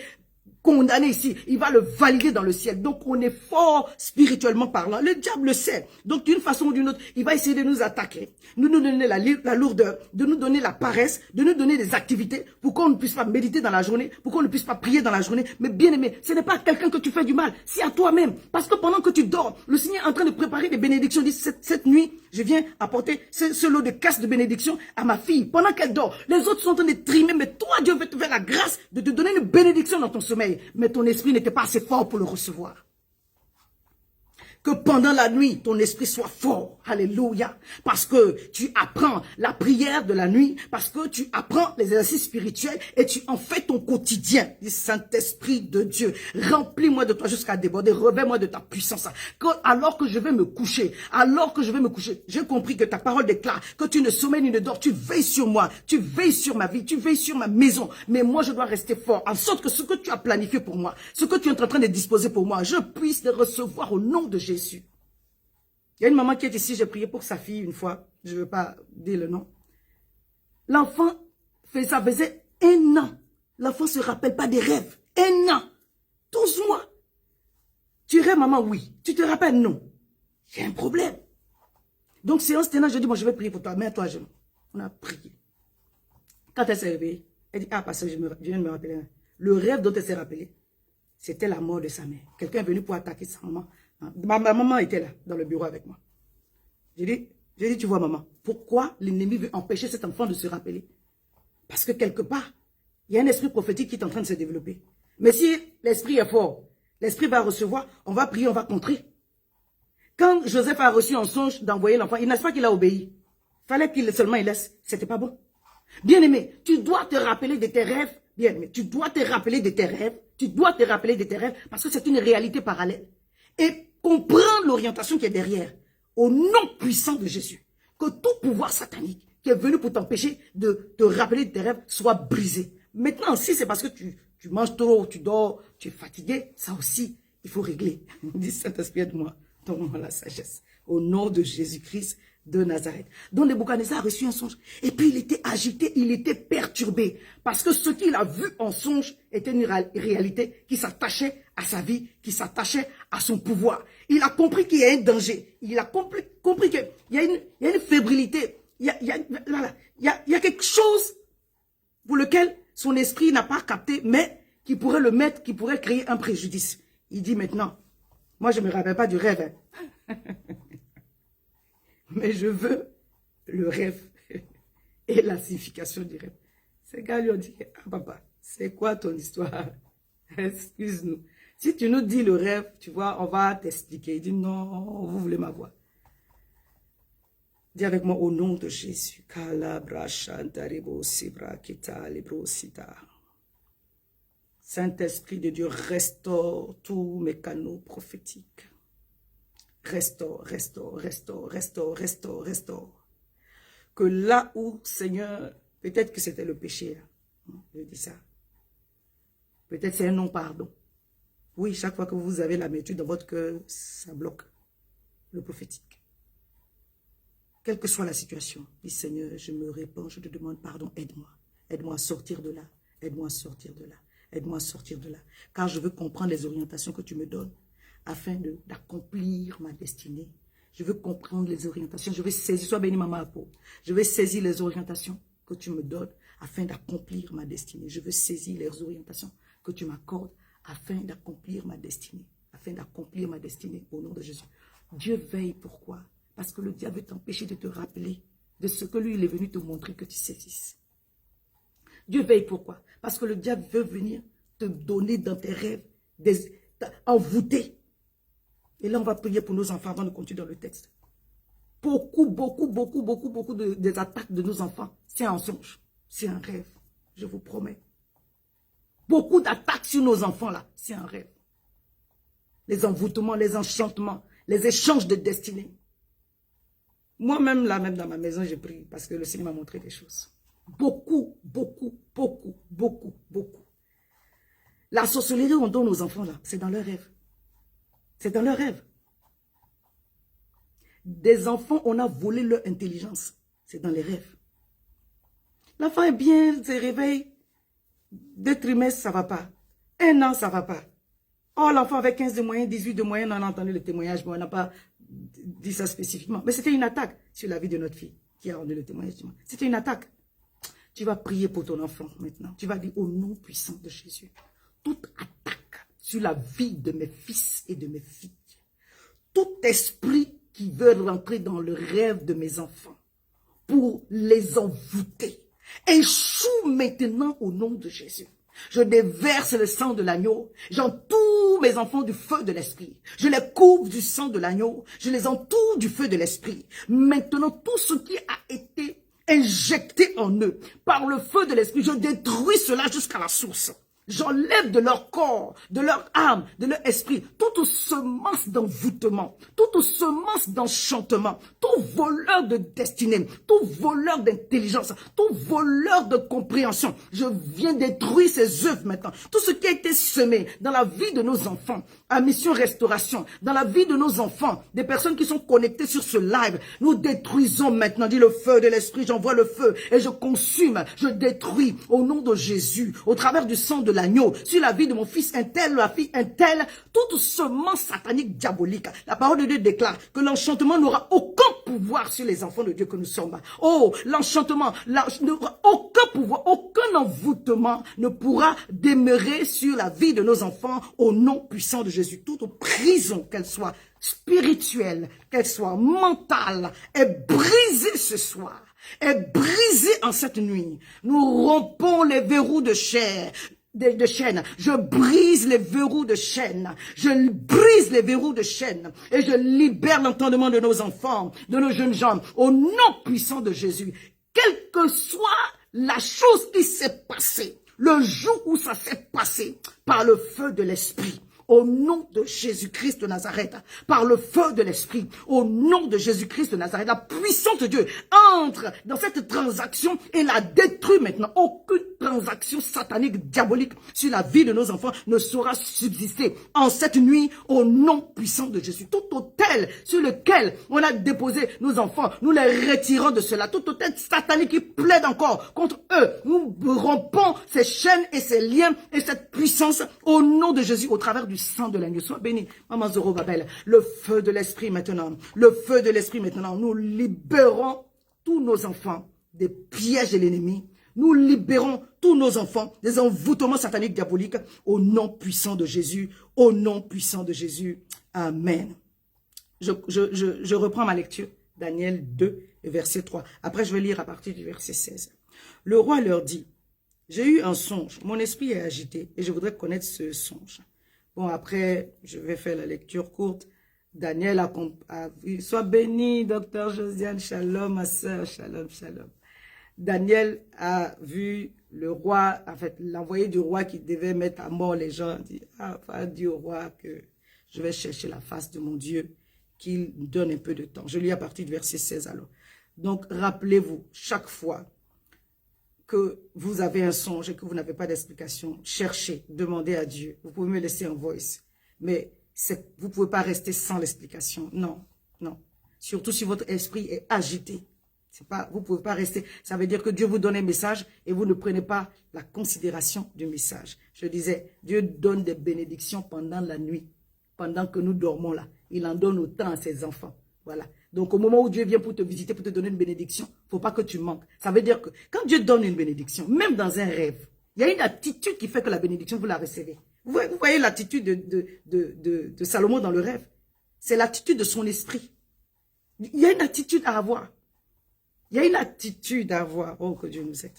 condamné ici, il va le valider dans le ciel. Donc on est fort spirituellement parlant. Le diable le sait. Donc d'une façon ou d'une autre, il va essayer de nous attaquer, de nous donner la lourdeur, de nous donner la paresse, de nous donner des activités pour qu'on ne puisse pas méditer dans la journée, pour qu'on ne puisse pas prier dans la journée. Mais bien aimé, ce n'est pas à quelqu'un que tu fais du mal, c'est à toi-même. Parce que pendant que tu dors, le Seigneur est en train de préparer des bénédictions. Il dit, cette nuit, je viens apporter ce lot de casse de bénédiction à ma fille. Pendant qu'elle dort, les autres sont en train de trimer, mais toi, Dieu veut te faire la grâce de te donner une bénédiction dans ton sommeil. Mais ton esprit n'était pas assez fort pour le recevoir. Que pendant la nuit, ton esprit soit fort. Alléluia. Parce que tu apprends la prière de la nuit. Parce que tu apprends les exercices spirituels. Et tu en fais ton quotidien. Dis, Saint-Esprit de Dieu, remplis-moi de toi jusqu'à déborder. Revêt-moi de ta puissance. Alors que je vais me coucher. J'ai compris que ta parole déclare que tu ne sommeilles ni ne dors. Tu veilles sur moi. Tu veilles sur ma vie. Tu veilles sur ma maison. Mais moi, je dois rester fort. En sorte que ce que tu as planifié pour moi, ce que tu es en train de disposer pour moi, je puisse le recevoir au nom de Jésus. Il y a une maman qui est ici, j'ai prié pour sa fille une fois, je ne veux pas dire le nom. L'enfant, ça faisait 1 an. L'enfant ne se rappelle pas des rêves. 1 an. 12 mois. Tu rêves, maman? Oui. Tu te rappelles? Non. Il y a un problème. Donc, séance tenante, je dis, bon, je vais prier pour toi. Mets-toi à genoux. On a prié. Quand elle s'est réveillée, elle dit, ah, parce que je viens de me rappeler. Le rêve dont elle s'est rappelée, c'était la mort de sa mère. Quelqu'un est venu pour attaquer sa maman. Ma maman était là, dans le bureau avec moi. J'ai dit, tu vois maman, pourquoi l'ennemi veut empêcher cet enfant de se rappeler? Parce que quelque part, il y a un esprit prophétique qui est en train de se développer. Mais si l'esprit est fort, l'esprit va recevoir, on va prier, on va contrer. Quand Joseph a reçu un songe d'envoyer l'enfant, il n'est-ce pas qu'il a obéi? Fallait qu'il seulement il laisse, c'était pas bon. Bien aimé, tu dois te rappeler de tes rêves. Bien aimé, tu dois te rappeler de tes rêves. Tu dois te rappeler de tes rêves parce que c'est une réalité parallèle. Et comprendre l'orientation qui est derrière, au nom puissant de Jésus, que tout pouvoir satanique qui est venu pour t'empêcher de te rappeler de tes rêves soit brisé. Maintenant, si c'est parce que tu manges trop, tu dors, tu es fatigué, ça aussi, il faut régler. Dis Saint-Esprit, aide-moi, donne-moi la sagesse. Au nom de Jésus-Christ de Nazareth. Donc Nebuchadnezzar a reçu un songe. Et puis il était agité, il était perturbé. Parce que ce qu'il a vu en songe était une réalité qui s'attachait à sa vie, qui s'attachait à son pouvoir. Il a compris qu'il y a un danger. Il a compris qu'il y a une fébrilité. Il y a quelque chose pour lequel son esprit n'a pas capté, mais qui pourrait le mettre, qui pourrait créer un préjudice. Il dit maintenant, moi je ne me rappelle pas du rêve. Hein. Mais je veux le rêve et la signification du rêve. Ces gars lui ont dit, ah papa, c'est quoi ton histoire? Excuse-nous. Si tu nous dis le rêve, tu vois, on va t'expliquer. Il dit, non, vous voulez m'avoir. Dis avec moi, au nom de Jésus. Saint-Esprit de Dieu, restaure tous mes canaux prophétiques. Restaure, restaure, restaure, restaure, restaure, restaure. Que là où, Seigneur, peut-être que c'était le péché, là. Je dis ça. Peut-être c'est un non-pardon. Oui, chaque fois que vous avez l'amertume dans votre cœur, ça bloque le prophétique. Quelle que soit la situation, dis Seigneur, je me répands, je te demande pardon, aide-moi. Aide-moi à sortir de là. Aide-moi à sortir de là. Aide-moi à sortir de là. Car je veux comprendre les orientations que tu me donnes afin d'accomplir ma destinée. Je veux comprendre les orientations. Je veux saisir, sois béni maman Apo. Je veux saisir les orientations que tu me donnes afin d'accomplir ma destinée. Je veux saisir les orientations que tu m'accordes afin d'accomplir ma destinée. Afin d'accomplir ma destinée au nom de Jésus. Dieu veille, pourquoi? Parce que le diable veut t'empêcher de te rappeler de ce que lui, il est venu te montrer que tu saisisses. Dieu veille, pourquoi? Parce que le diable veut venir te donner dans tes rêves, envoûter. Et là, on va prier pour nos enfants avant de continuer dans le texte. Beaucoup des attaques de nos enfants, c'est un songe, c'est un rêve, je vous promets. Beaucoup d'attaques sur nos enfants, là, c'est un rêve. Les envoûtements, les enchantements, les échanges de destinée. Moi-même, là, même dans ma maison, j'ai prié parce que le Seigneur m'a montré des choses. Beaucoup. La sorcellerie, on donne aux enfants, là, c'est dans leur rêve. C'est dans leur rêve. Des enfants, on a volé leur intelligence. C'est dans les rêves. L'enfant est bien, se réveille. 2 trimestres, ça ne va pas. 1 an, ça ne va pas. Oh, l'enfant avec 15 de moyenne, 18 de moyenne, on a entendu le témoignage, mais on n'a pas dit ça spécifiquement. Mais c'était une attaque sur la vie de notre fille qui a rendu le témoignage. C'était une attaque. Tu vas prier pour ton enfant maintenant. Tu vas dire au nom puissant de Jésus. Toute attaque sur la vie de mes fils et de mes filles. Tout esprit qui veut rentrer dans le rêve de mes enfants pour les envoûter échoue maintenant au nom de Jésus. Je déverse le sang de l'agneau. J'entoure mes enfants du feu de l'esprit. Je les couvre du sang de l'agneau. Je les entoure du feu de l'esprit. Maintenant, tout ce qui a été injecté en eux par le feu de l'esprit, je détruis cela jusqu'à la source. J'enlève de leur corps, de leur âme, de leur esprit, toute semence d'envoûtement, toute semence d'enchantement, tout voleur de destinée, tout voleur d'intelligence, tout voleur de compréhension. Je viens détruire ces œuvres maintenant. Tout ce qui a été semé dans la vie de nos enfants, à Mission Restauration, dans la vie de nos enfants, des personnes qui sont connectées sur ce live, nous détruisons maintenant. Dit le feu de l'esprit, j'envoie le feu et je consume, je détruis au nom de Jésus, au travers du sang de l'agneau, sur la vie de mon fils un tel, la fille un tel, toute semence satanique diabolique. La parole de Dieu déclare que l'enchantement n'aura aucun pouvoir sur les enfants de Dieu que nous sommes. Oh, l'enchantement n'aura aucun pouvoir, aucun envoûtement ne pourra demeurer sur la vie de nos enfants au nom puissant de Jésus. Toute prison, qu'elle soit spirituelle, qu'elle soit mentale, est brisée ce soir, est brisée en cette nuit. Nous rompons les verrous de chair. De chaînes. Je brise les verrous de chaînes. Je brise les verrous de chaînes. Et je libère l'entendement de nos enfants, de nos jeunes gens, au nom puissant de Jésus. Quelle que soit la chose qui s'est passée, le jour où ça s'est passé, par le feu de l'esprit, au nom de Jésus-Christ de Nazareth, par le feu de l'Esprit, au nom de Jésus-Christ de Nazareth, la puissance de Dieu entre dans cette transaction et la détruit maintenant. Aucune transaction satanique, diabolique sur la vie de nos enfants ne saura subsister en cette nuit au nom puissant de Jésus. Tout autel sur lequel on a déposé nos enfants, nous les retirons de cela. Tout autel satanique qui plaide encore contre eux, nous rompons ces chaînes et ces liens et cette puissance au nom de Jésus au travers du sang de l'agneau. Sois béni, Maman Zorobabel. Le feu de l'Esprit maintenant, le feu de l'Esprit maintenant, nous libérons tous nos enfants des pièges de l'ennemi. Nous libérons tous nos enfants des envoûtements sataniques diaboliques au nom puissant de Jésus, au nom puissant de Jésus. Amen. Je reprends ma lecture, Daniel 2, verset 3. Après, je vais lire à partir du verset 16. Le roi leur dit, j'ai eu un songe, mon esprit est agité et je voudrais connaître ce songe. Bon, après, je vais faire la lecture courte. Daniel a vu, sois béni, docteur Josiane, shalom, ma soeur, shalom, shalom. Daniel a vu le roi, en fait, l'envoyé du roi qui devait mettre à mort les gens, dit, ah, dis au roi que je vais chercher la face de mon Dieu, qu'il me donne un peu de temps. Je lis à partir du verset 16 alors. Donc, rappelez-vous, chaque fois que vous avez un songe et que vous n'avez pas d'explication, cherchez, demandez à Dieu. Vous pouvez me laisser un voice, mais vous ne pouvez pas rester sans l'explication. Non, non. Surtout si votre esprit est agité. Vous ne pouvez pas rester. Ça veut dire que Dieu vous donne un message et vous ne prenez pas la considération du message. Je disais, Dieu donne des bénédictions pendant la nuit, pendant que nous dormons là. Il en donne autant à ses enfants. Voilà. Donc, au moment où Dieu vient pour te visiter, pour te donner une bénédiction, il ne faut pas que tu manques. Ça veut dire que quand Dieu donne une bénédiction, même dans un rêve, il y a une attitude qui fait que la bénédiction, vous la recevez. Vous voyez l'attitude de Salomon dans le rêve. C'est l'attitude de son esprit. Il y a une attitude à avoir. Il y a une attitude à avoir. Oh, que Dieu nous aide.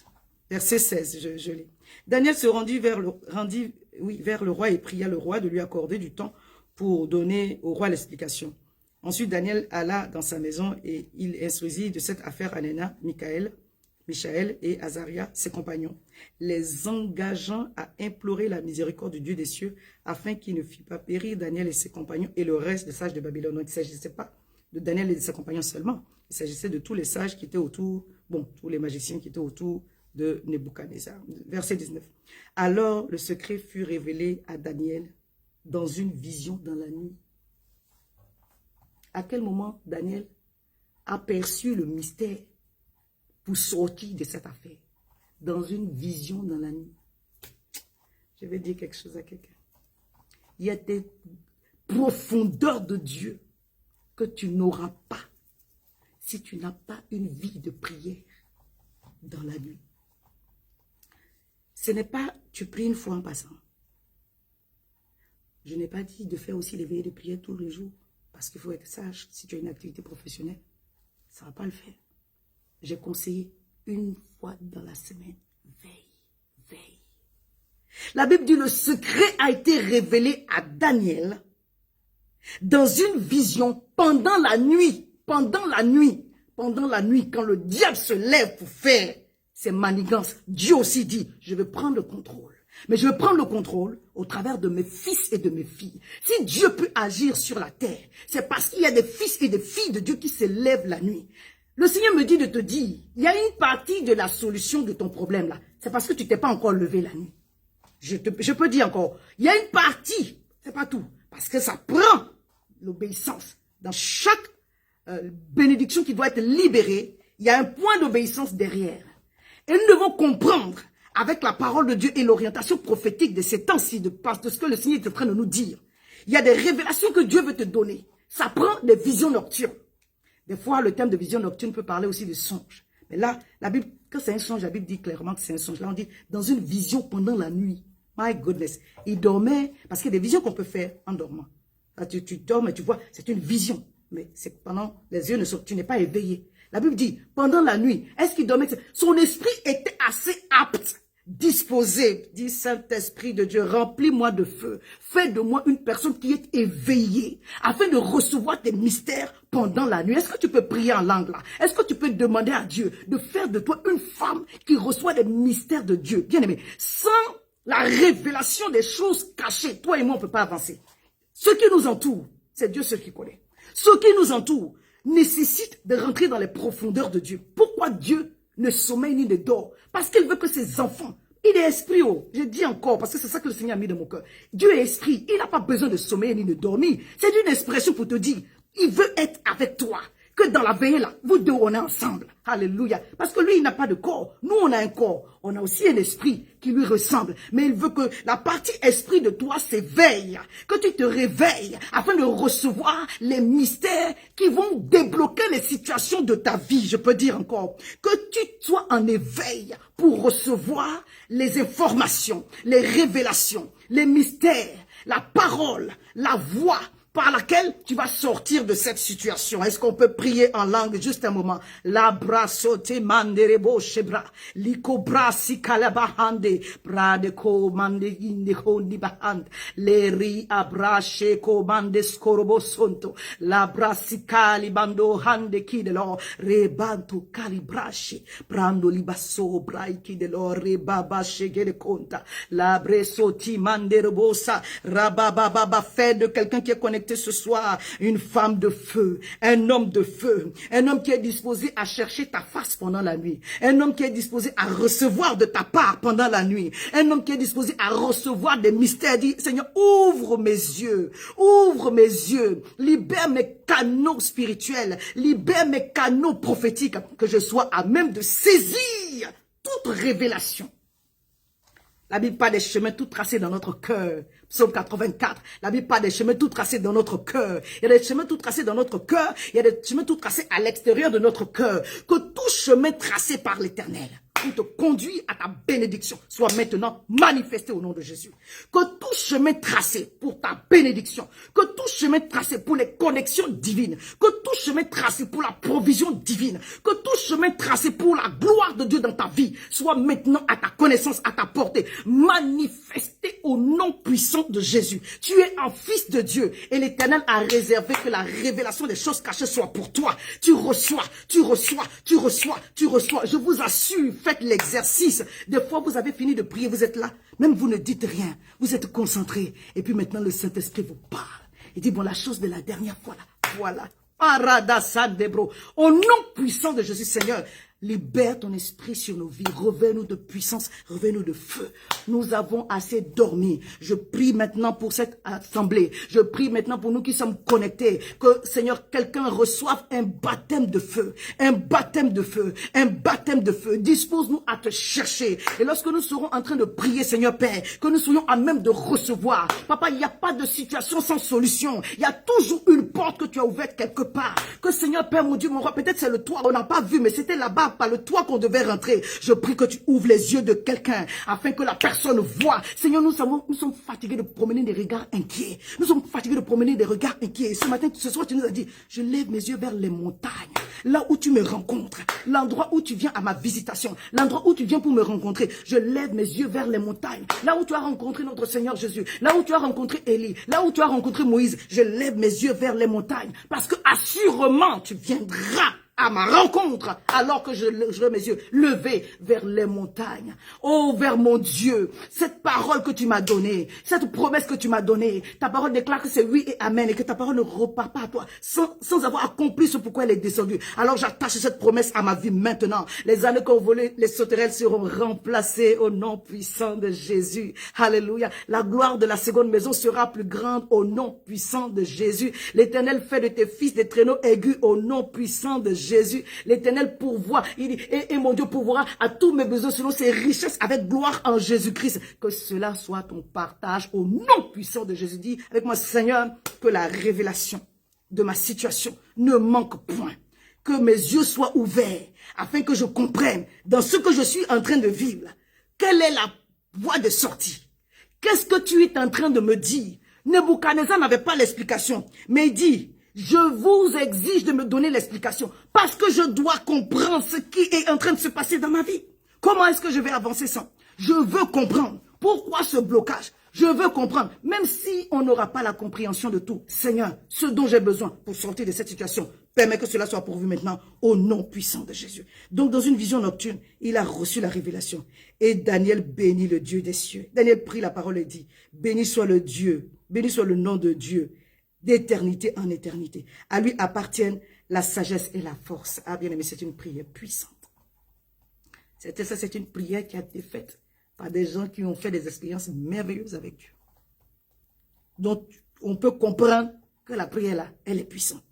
Verset 16, je lis. Daniel se rendit vers le roi et pria le roi de lui accorder du temps pour donner au roi l'explication. Ensuite, Daniel alla dans sa maison et il instruisit de cette affaire Anania, Michaël et Azaria, ses compagnons, les engageant à implorer la miséricorde du Dieu des cieux afin qu'il ne fît pas périr Daniel et ses compagnons et le reste des sages de Babylone. Donc, il ne s'agissait pas de Daniel et de ses compagnons seulement. Il s'agissait de tous les sages qui étaient autour, tous les magiciens qui étaient autour de Nebuchadnezzar. Verset 19. Alors, le secret fut révélé à Daniel dans une vision dans la nuit. À quel moment Daniel a perçu le mystère pour sortir de cette affaire? Dans une vision dans la nuit. Je vais dire quelque chose à quelqu'un. Il y a des profondeurs de Dieu que tu n'auras pas si tu n'as pas une vie de prière dans la nuit. Ce n'est pas tu pries une fois en passant. Je n'ai pas dit de faire aussi les veillées de prière tous les jours. Parce qu'il faut être sage. Si tu as une activité professionnelle, ça ne va pas le faire. J'ai conseillé une fois dans la semaine. Veille. La Bible dit le secret a été révélé à Daniel dans une vision pendant la nuit. Pendant la nuit, quand le diable se lève pour faire ses manigances, Dieu aussi dit, je vais prendre le contrôle. Mais je vais prendre le contrôle au travers de mes fils et de mes filles. Si Dieu peut agir sur la terre, c'est parce qu'il y a des fils et des filles de Dieu qui se lèvent la nuit. Le Seigneur me dit de te dire, il y a une partie de la solution de ton problème là. C'est parce que tu t'es pas encore levé la nuit. Je peux dire encore, il y a une partie, c'est pas tout. Parce que ça prend l'obéissance. Dans chaque bénédiction qui doit être libérée, il y a un point d'obéissance derrière. Et nous devons comprendre avec la parole de Dieu et l'orientation prophétique de ces temps-ci, de ce que le Seigneur est en train de nous dire. Il y a des révélations que Dieu veut te donner. Ça prend des visions nocturnes. Des fois, le thème de vision nocturne peut parler aussi de songes. Mais là, la Bible, quand c'est un songe, la Bible dit clairement que c'est un songe. Là, on dit dans une vision pendant la nuit. My goodness. Il dormait, parce qu'il y a des visions qu'on peut faire en dormant. Là, tu dors, mais tu vois, c'est une vision. Mais c'est pendant les yeux, tu n'es pas éveillé. La Bible dit, pendant la nuit, est-ce qu'il dormait? Son esprit était assez apte, disposé. Dit Saint-Esprit de Dieu, remplis-moi de feu. Fais de moi une personne qui est éveillée, afin de recevoir tes mystères pendant la nuit. Est-ce que tu peux prier en langue là? Est-ce que tu peux demander à Dieu de faire de toi une femme qui reçoit des mystères de Dieu? Bien aimé, sans la révélation des choses cachées. Toi et moi, on ne peut pas avancer. Ce qui nous entoure, c'est Dieu seul qui connaît. Ce qui nous entoure nécessite de rentrer dans les profondeurs de Dieu. Pourquoi Dieu ne sommeille ni ne dort? Parce qu'il veut que ses enfants, il est esprit, oh, je dis encore, parce que c'est ça que le Seigneur a mis dans mon cœur. Dieu est esprit, il n'a pas besoin de sommeiller ni de dormir. C'est une expression pour te dire, il veut être avec toi. Que dans la veillée là, vous deux, on est ensemble. Alléluia. Parce que lui, il n'a pas de corps. Nous, on a un corps. On a aussi un esprit qui lui ressemble. Mais il veut que la partie esprit de toi s'éveille. Que tu te réveilles afin de recevoir les mystères qui vont débloquer les situations de ta vie. Je peux dire encore. Que tu sois en éveil pour recevoir les informations, les révélations, les mystères, la parole, la voix par laquelle tu vas sortir de cette situation. Est-ce qu'on peut prier en langue juste un moment? La brasote manderebo shebra, liko brasi kalabahande, brade ko mande inde ko nibahand, le ri abrache ko mande skorobo sonto, la brasi kalibando hande kidelo, rebanto calibrache, brando libaso brai kidelo, rebabashe gede conta, la bresoti manderebosa, rabababa, fait de quelqu'un qui est connecté ce soir, une femme de feu, un homme de feu, un homme qui est disposé à chercher ta face pendant la nuit, un homme qui est disposé à recevoir de ta part pendant la nuit, un homme qui est disposé à recevoir des mystères. Dit, Seigneur, ouvre mes yeux, libère mes canaux spirituels, libère mes canaux prophétiques, que je sois à même de saisir toute révélation. La Bible parle des chemins tout tracés dans notre cœur. Psaume 84. La Bible parle des chemins tout tracés dans notre cœur. Il y a des chemins tout tracés dans notre cœur. Il y a des chemins tout tracés à l'extérieur de notre cœur. Que tout chemin tracé par l'Éternel pour te conduire à ta bénédiction soit maintenant manifesté au nom de Jésus. Que tout chemin tracé pour ta bénédiction, que tout chemin tracé pour les connexions divines, que tout chemin tracé pour la provision divine, que tout chemin tracé pour la gloire de Dieu dans ta vie soit maintenant à ta connaissance, à ta portée, manifesté au nom puissant de Jésus. Tu es un fils de Dieu et l'Éternel a réservé que la révélation des choses cachées soit pour toi. Tu reçois, tu reçois, tu reçois, tu reçois. Je vous assure, faites l'exercice. Des fois, vous avez fini de prier, vous êtes là, même vous ne dites rien, vous êtes concentré. Et puis maintenant, le Saint-Esprit vous parle. Il dit, bon, la chose de la dernière fois, là, voilà. Au nom puissant de Jésus, Seigneur, libère ton esprit sur nos vies. Reviens-nous de puissance, reviens-nous de feu. Nous avons assez dormi. Je prie maintenant pour cette assemblée. Je prie maintenant pour nous qui sommes connectés. Que, Seigneur, quelqu'un reçoive un baptême de feu. Un baptême de feu. Un baptême de feu. Dispose-nous à te chercher. Et lorsque nous serons en train de prier, Seigneur Père, que nous soyons à même de recevoir. Papa, il n'y a pas de situation sans solution. Il y a toujours une porte que tu as ouverte quelque part. Que, Seigneur Père, mon Dieu, mon roi, peut-être c'est le toit. On n'a pas vu, mais c'était là-bas, par le toit qu'on devait rentrer. Je prie que tu ouvres les yeux de quelqu'un afin que la personne voie. Seigneur, nous sommes fatigués de promener des regards inquiets. Nous sommes fatigués de promener des regards inquiets. Ce soir, tu nous as dit, je lève mes yeux vers les montagnes. Là où tu me rencontres, l'endroit où tu viens à ma visitation, l'endroit où tu viens pour me rencontrer. Je lève mes yeux vers les montagnes. Là où tu as rencontré notre Seigneur Jésus, là où tu as rencontré Élie, là où tu as rencontré Moïse, je lève mes yeux vers les montagnes. Parce que assurément, tu viendras à ma rencontre, alors que je mes yeux levés vers les montagnes. Oh, vers mon Dieu, cette parole que tu m'as donnée, cette promesse que tu m'as donnée, ta parole déclare que c'est oui et amen, et que ta parole ne repart pas à toi, sans avoir accompli ce pourquoi elle est descendue. Alors j'attache cette promesse à ma vie maintenant. Les années qu'on volait, les sauterelles seront remplacées au nom puissant de Jésus. Alléluia. La gloire de la seconde maison sera plus grande au nom puissant de Jésus. L'Éternel fait de tes fils des traîneaux aigus au nom puissant de Jésus. L'Éternel pourvoit, il dit, et mon Dieu pourvoira à tous mes besoins selon ses richesses avec gloire en Jésus-Christ. Que cela soit ton partage au nom puissant de Jésus. Dis avec moi, Seigneur, que la révélation de ma situation ne manque point. Que mes yeux soient ouverts afin que je comprenne dans ce que je suis en train de vivre. Quelle est la voie de sortie? Qu'est-ce que tu es en train de me dire? Nebuchadnezzar n'avait pas l'explication, mais il dit, je vous exige de me donner l'explication parce que je dois comprendre ce qui est en train de se passer dans ma vie. Comment est-ce que je vais avancer sans? Je veux comprendre. Pourquoi ce blocage? Je veux comprendre. Même si on n'aura pas la compréhension de tout. Seigneur, ce dont j'ai besoin pour sortir de cette situation, Permets que cela soit pourvu maintenant au nom puissant de Jésus. Donc, dans une vision nocturne, il a reçu la révélation. Et Daniel bénit le Dieu des cieux. Daniel prit la parole et dit, béni soit le Dieu, béni soit le nom de Dieu, d'éternité en éternité. À lui appartiennent la sagesse et la force. Ah, bien aimé, c'est une prière puissante. C'est une prière qui a été faite par des gens qui ont fait des expériences merveilleuses avec Dieu. Donc, on peut comprendre que la prière là, elle est puissante.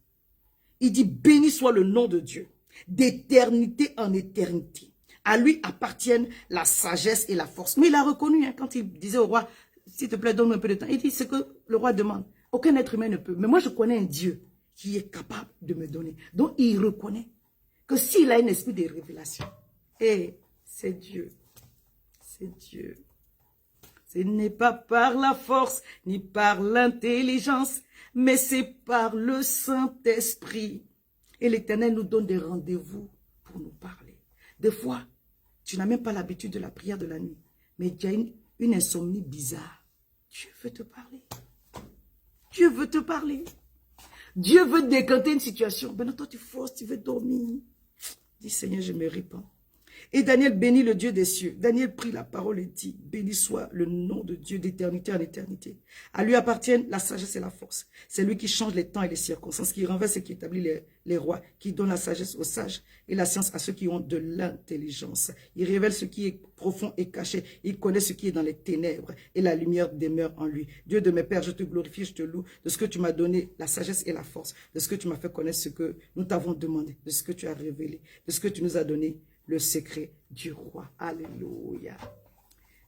Il dit, béni soit le nom de Dieu, d'éternité en éternité. À lui appartiennent la sagesse et la force. Mais il a reconnu, hein, quand il disait au roi, s'il te plaît, donne-moi un peu de temps. Il dit, ce que le roi demande, aucun être humain ne peut. Mais moi, je connais un Dieu qui est capable de me donner. Donc, il reconnaît que s'il a un esprit de révélation, et c'est Dieu, c'est Dieu. Ce n'est pas par la force, ni par l'intelligence, mais c'est par le Saint-Esprit. Et l'Éternel nous donne des rendez-vous pour nous parler. Des fois, tu n'as même pas l'habitude de la prière de la nuit, mais tu as une insomnie bizarre. Dieu veut te parler. Dieu veut te parler. Dieu veut décanter une situation. Ben non, toi, tu forces, tu veux dormir. Dis, Seigneur, je me répands. Et Daniel bénit le Dieu des cieux. Daniel prit la parole et dit, béni soit le nom de Dieu d'éternité en éternité. À lui appartiennent la sagesse et la force. C'est lui qui change les temps et les circonstances, qui renverse et qui établit les rois, qui donne la sagesse aux sages et la science à ceux qui ont de l'intelligence. Il révèle ce qui est profond et caché. Il connaît ce qui est dans les ténèbres et la lumière demeure en lui. Dieu de mes pères, je te glorifie, je te loue de ce que tu m'as donné, la sagesse et la force, de ce que tu m'as fait connaître ce que nous t'avons demandé, de ce que tu as révélé, de ce que tu nous as donné, le secret du roi. Alléluia.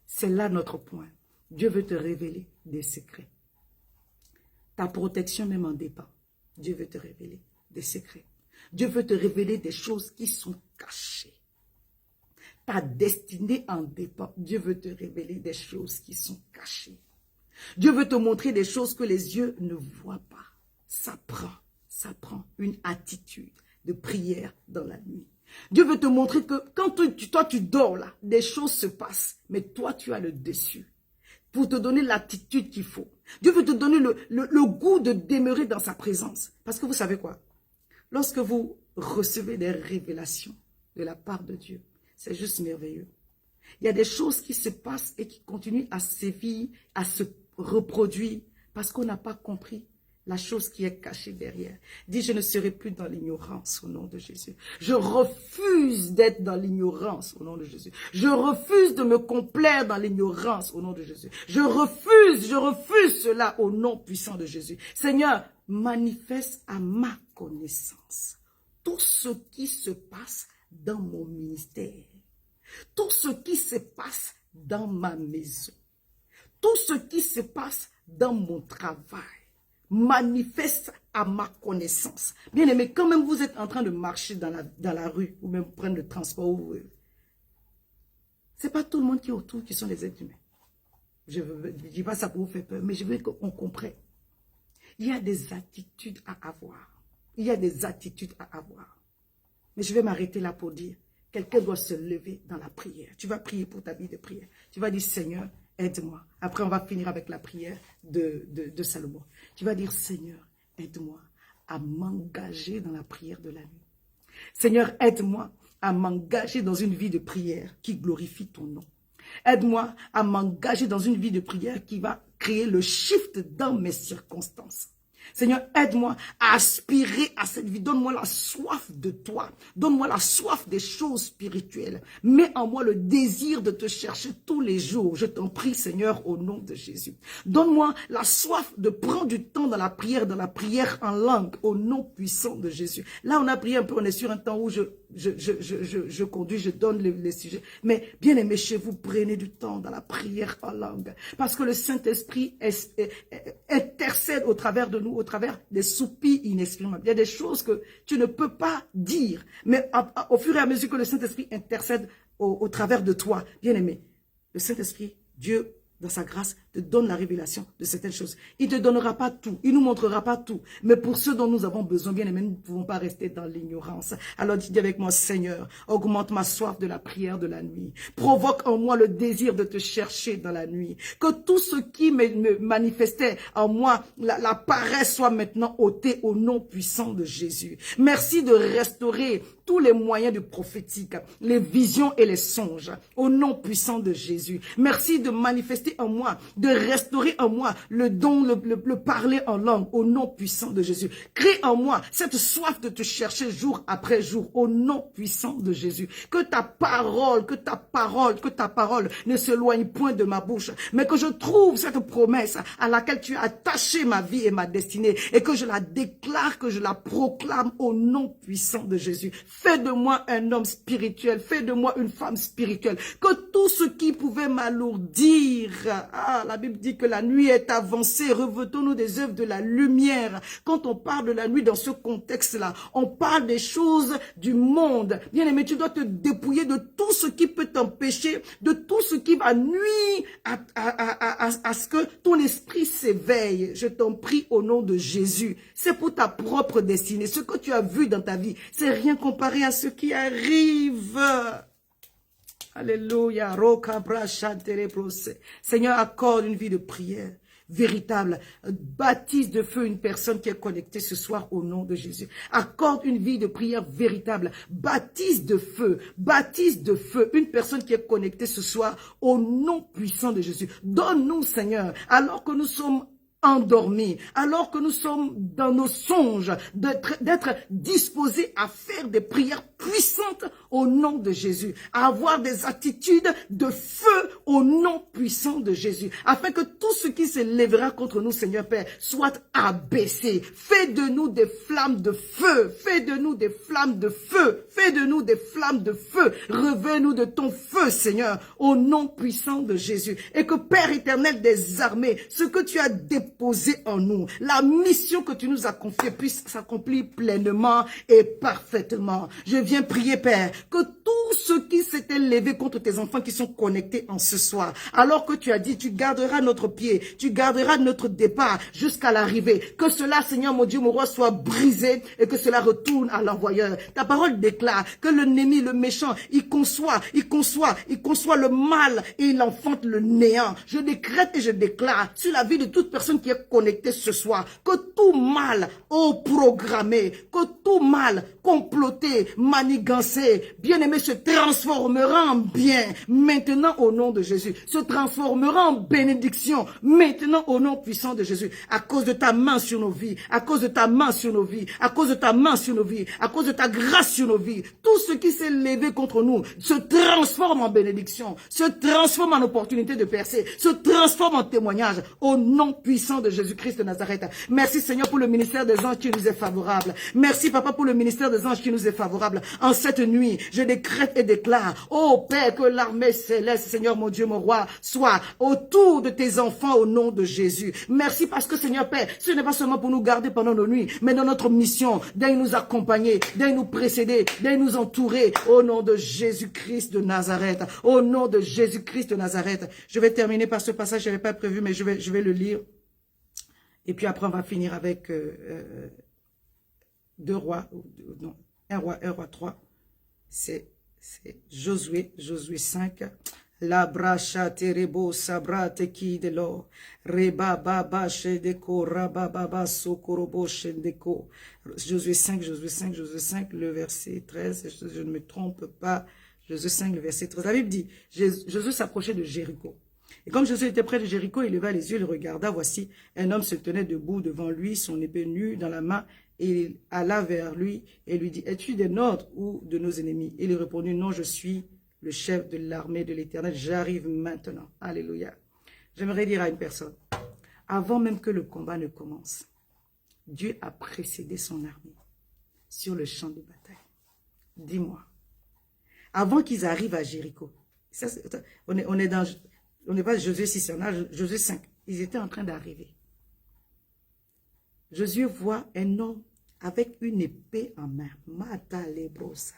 C'est là notre point. Dieu veut te révéler des secrets. Ta protection même en dépend. Dieu veut te révéler des secrets. Dieu veut te révéler des choses qui sont cachées. Ta destinée en dépend. Dieu veut te révéler des choses qui sont cachées. Dieu veut te montrer des choses que les yeux ne voient pas. Ça prend une attitude de prière dans la nuit. Dieu veut te montrer que quand toi tu dors là, des choses se passent, mais toi tu as le dessus pour te donner l'attitude qu'il faut. Dieu veut te donner le goût de demeurer dans sa présence. Parce que vous savez quoi? Lorsque vous recevez des révélations de la part de Dieu, c'est juste merveilleux. Il y a des choses qui se passent et qui continuent à sévir, à se reproduire parce qu'on n'a pas compris la chose qui est cachée derrière. Dis, je ne serai plus dans l'ignorance au nom de Jésus. Je refuse d'être dans l'ignorance au nom de Jésus. Je refuse de me complaire dans l'ignorance au nom de Jésus. Je refuse cela au nom puissant de Jésus. Seigneur, manifeste à ma connaissance tout ce qui se passe dans mon ministère. Tout ce qui se passe dans ma maison. Tout ce qui se passe dans mon travail. Manifeste à ma connaissance. Bien aimé, quand même vous êtes en train de marcher dans la rue, ou même prendre le transport, c'est pas tout le monde qui est autour qui sont les êtres humains. Je ne dis pas ça pour vous faire peur, mais je veux qu'on comprenne. Il y a des attitudes à avoir. Il y a des attitudes à avoir. Mais je vais m'arrêter là pour dire, quelqu'un doit se lever dans la prière. Tu vas prier pour ta vie de prière. Tu vas dire, Seigneur, aide-moi. Après, on va finir avec la prière de Salomon. Tu vas dire, Seigneur, aide-moi à m'engager dans la prière de la nuit. Seigneur, aide-moi à m'engager dans une vie de prière qui glorifie ton nom. Aide-moi à m'engager dans une vie de prière qui va créer le shift dans mes circonstances. Seigneur, aide-moi à aspirer à cette vie. Donne-moi la soif de toi. Donne-moi la soif des choses spirituelles. Mets en moi le désir de te chercher tous les jours. Je t'en prie, Seigneur, au nom de Jésus. Donne-moi la soif de prendre du temps dans la prière en langue, au nom puissant de Jésus. Là, on a prié un peu, on est sur un temps où je conduis, je donne les sujets. Mais bien aimé, chez vous, prenez du temps dans la prière en langue. Parce que le Saint-Esprit intercède au travers de nous, au travers des soupirs inexprimables. Il y a des choses que tu ne peux pas dire. Mais au fur et à mesure que le Saint-Esprit intercède au travers de toi, bien aimé, le Saint-Esprit, Dieu, dans sa grâce, te donne la révélation de certaines choses. Il ne te donnera pas tout, il ne nous montrera pas tout. Mais pour ceux dont nous avons besoin, bien aimés, nous ne pouvons pas rester dans l'ignorance. Alors dis avec moi, Seigneur, augmente ma soif de la prière de la nuit. Provoque en moi le désir de te chercher dans la nuit. Que tout ce qui me manifestait en moi, la paresse soit maintenant ôtée au nom puissant de Jésus. Merci de restaurer tous les moyens du prophétique, les visions et les songes, au nom puissant de Jésus. Merci de manifester en moi, de restaurer en moi le don, le parler en langue, au nom puissant de Jésus. Crée en moi cette soif de te chercher jour après jour, au nom puissant de Jésus. Que ta parole ne s'éloigne point de ma bouche, mais que je trouve cette promesse à laquelle tu as attaché ma vie et ma destinée, et que je la déclare, que je la proclame au nom puissant de Jésus. Fais de moi un homme spirituel, fais de moi une femme spirituelle, que tout ce qui pouvait m'alourdir, la Bible dit que la nuit est avancée, revêtons-nous des œuvres de la lumière. Quand on parle de la nuit dans ce contexte-là, on parle des choses du monde. Bien aimé, tu dois te dépouiller de tout ce qui peut t'empêcher, de tout ce qui va nuire à ce que ton esprit s'éveille. Je t'en prie au nom de Jésus. C'est pour ta propre destinée. Ce que tu as vu dans ta vie, c'est rien comparé à ce qui arrive. Alléluia. Seigneur, accorde une vie de prière véritable. Baptise de feu une personne qui est connectée ce soir au nom de Jésus. Accorde une vie de prière véritable. Baptise de feu une personne qui est connectée ce soir au nom puissant de Jésus. Donne-nous, Seigneur, alors que nous sommes endormis, alors que nous sommes dans nos songes, d'être disposés à faire des prières puissantes au nom de Jésus, à avoir des attitudes de feu au nom puissant de Jésus, afin que tout ce qui s'élèvera contre nous, Seigneur Père, soit abaissé. Fais de nous des flammes de feu, fais de nous des flammes de feu, fais de nous des flammes de feu, revêt-nous de ton feu, Seigneur, au nom puissant de Jésus, et que Père éternel des armées, ce que tu as déposé en nous, la mission que tu nous as confiée puisse s'accomplir pleinement et parfaitement. Je viens prier, Père, que tout ce qui s'était levé contre tes enfants qui sont connectés en ce soir, alors que tu as dit, tu garderas notre pied, tu garderas notre départ jusqu'à l'arrivée, que cela, Seigneur mon Dieu, mon roi, soit brisé et que cela retourne à l'envoyeur. Ta parole déclare que l'ennemi, le méchant, il conçoit le mal et il enfante le néant. Je décrète et je déclare sur la vie de toute personne qui est connectée ce soir, que tout mal, programmé, que tout mal, comploté, manigancé, bien-aimé, se transformera en bien, maintenant au nom de Jésus, se transformera en bénédiction, maintenant au nom puissant de Jésus, à cause de ta main sur nos vies, à cause de ta main sur nos vies, à cause de ta main sur nos vies, à cause de ta grâce sur nos vies. Tout ce qui s'est levé contre nous se transforme en bénédiction, se transforme en opportunité de percer, se transforme en témoignage, au nom puissant de Jésus-Christ de Nazareth. Merci Seigneur pour le ministère des anges qui nous est favorable. Merci Papa pour le ministère des anges qui nous est favorable. En cette nuit, je décrète et déclare, ô Père, que l'armée céleste, Seigneur mon Dieu, mon roi, soit autour de tes enfants au nom de Jésus. Merci parce que Seigneur Père, ce n'est pas seulement pour nous garder pendant nos nuits, mais dans notre mission, d'aller nous accompagner, d'aller nous précéder, d'aller nous entourer au nom de Jésus-Christ de Nazareth. Au nom de Jésus-Christ de Nazareth. Je vais terminer par ce passage, je n'avais pas prévu, mais je vais le lire. Et puis après, on va finir avec 2 rois, non, 1 roi 3. C'est Josué 5. La bracha terebo sabra teki de lo reba baba shedeko rababa sokorobo shedeko. Josué 5, le verset 13, je ne me trompe pas. Josué 5, le verset 13. La Bible dit, Josué s'approchait de Jéricho. Et comme Josué était près de Jéricho, il leva les yeux, il regarda, voici, un homme se tenait debout devant lui, son épée nue dans la main, et il alla vers lui et lui dit, es-tu des nôtres ou de nos ennemis? Il lui répondit, non, je suis le chef de l'armée de l'Éternel, j'arrive maintenant. Alléluia. J'aimerais dire à une personne, avant même que le combat ne commence, Dieu a précédé son armée sur le champ de bataille. Dis-moi, avant qu'ils arrivent à Jéricho, ça, on n'est pas Josué 6, on a Josué 5. Ils étaient en train d'arriver. Josué voit un homme avec une épée en main. Matalebrosa.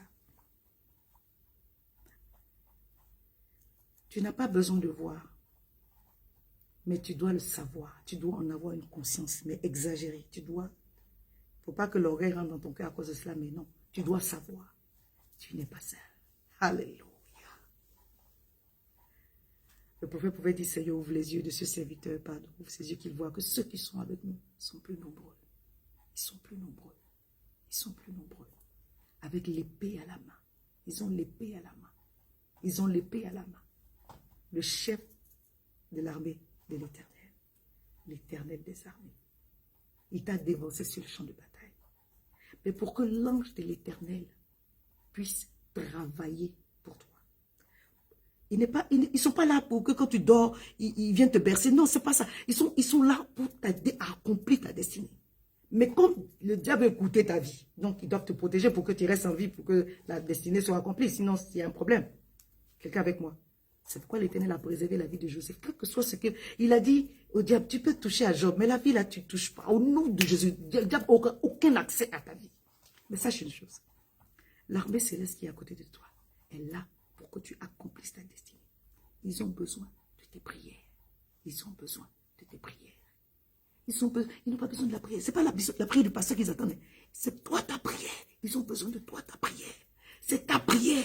Tu n'as pas besoin de voir. Mais tu dois le savoir. Tu dois en avoir une conscience, mais exagérée. Tu dois. Il ne faut pas que l'orgueil rentre dans ton cœur à cause de cela, mais non. Tu dois savoir. Tu n'es pas seul. Alléluia. Le prophète pouvait dire, Seigneur, ouvre les yeux de ce serviteur, pardon. Ouvre ses yeux qu'il voit que ceux qui sont avec nous sont plus nombreux. Ils sont plus nombreux. Ils sont plus nombreux. Avec l'épée à la main. Ils ont l'épée à la main. Ils ont l'épée à la main. Le chef de l'armée de l'Éternel. L'Éternel des armées. Il t'a dévancé sur le champ de bataille. Mais pour que l'ange de l'Éternel puisse travailler pour toi. Ils ne sont pas là pour que quand tu dors, ils viennent te bercer. Non, c'est pas ça. Ils sont là pour t'aider à accomplir ta destinée. Mais comme le diable veut écouter ta vie, donc ils doivent te protéger pour que tu restes en vie, pour que la destinée soit accomplie. Sinon, il y a un problème. Quelqu'un avec moi. C'est pourquoi l'Éternel a préservé la vie de Joseph. Quel que soit ce qu'il il a dit au diable, tu peux toucher à Job, mais la vie là, tu ne touches pas. Au nom de Jésus, le diable n'a aucun accès à ta vie. Mais sache une chose. L'armée céleste qui est à côté de toi est là pour que tu accomplisses ta destinée. Ils ont besoin de tes prières. Ils ont besoin de tes prières. Ils n'ont pas besoin de la prière. Ce n'est pas la prière du pasteur qu'ils attendent. C'est toi ta prière. Ils ont besoin de toi ta prière. C'est ta prière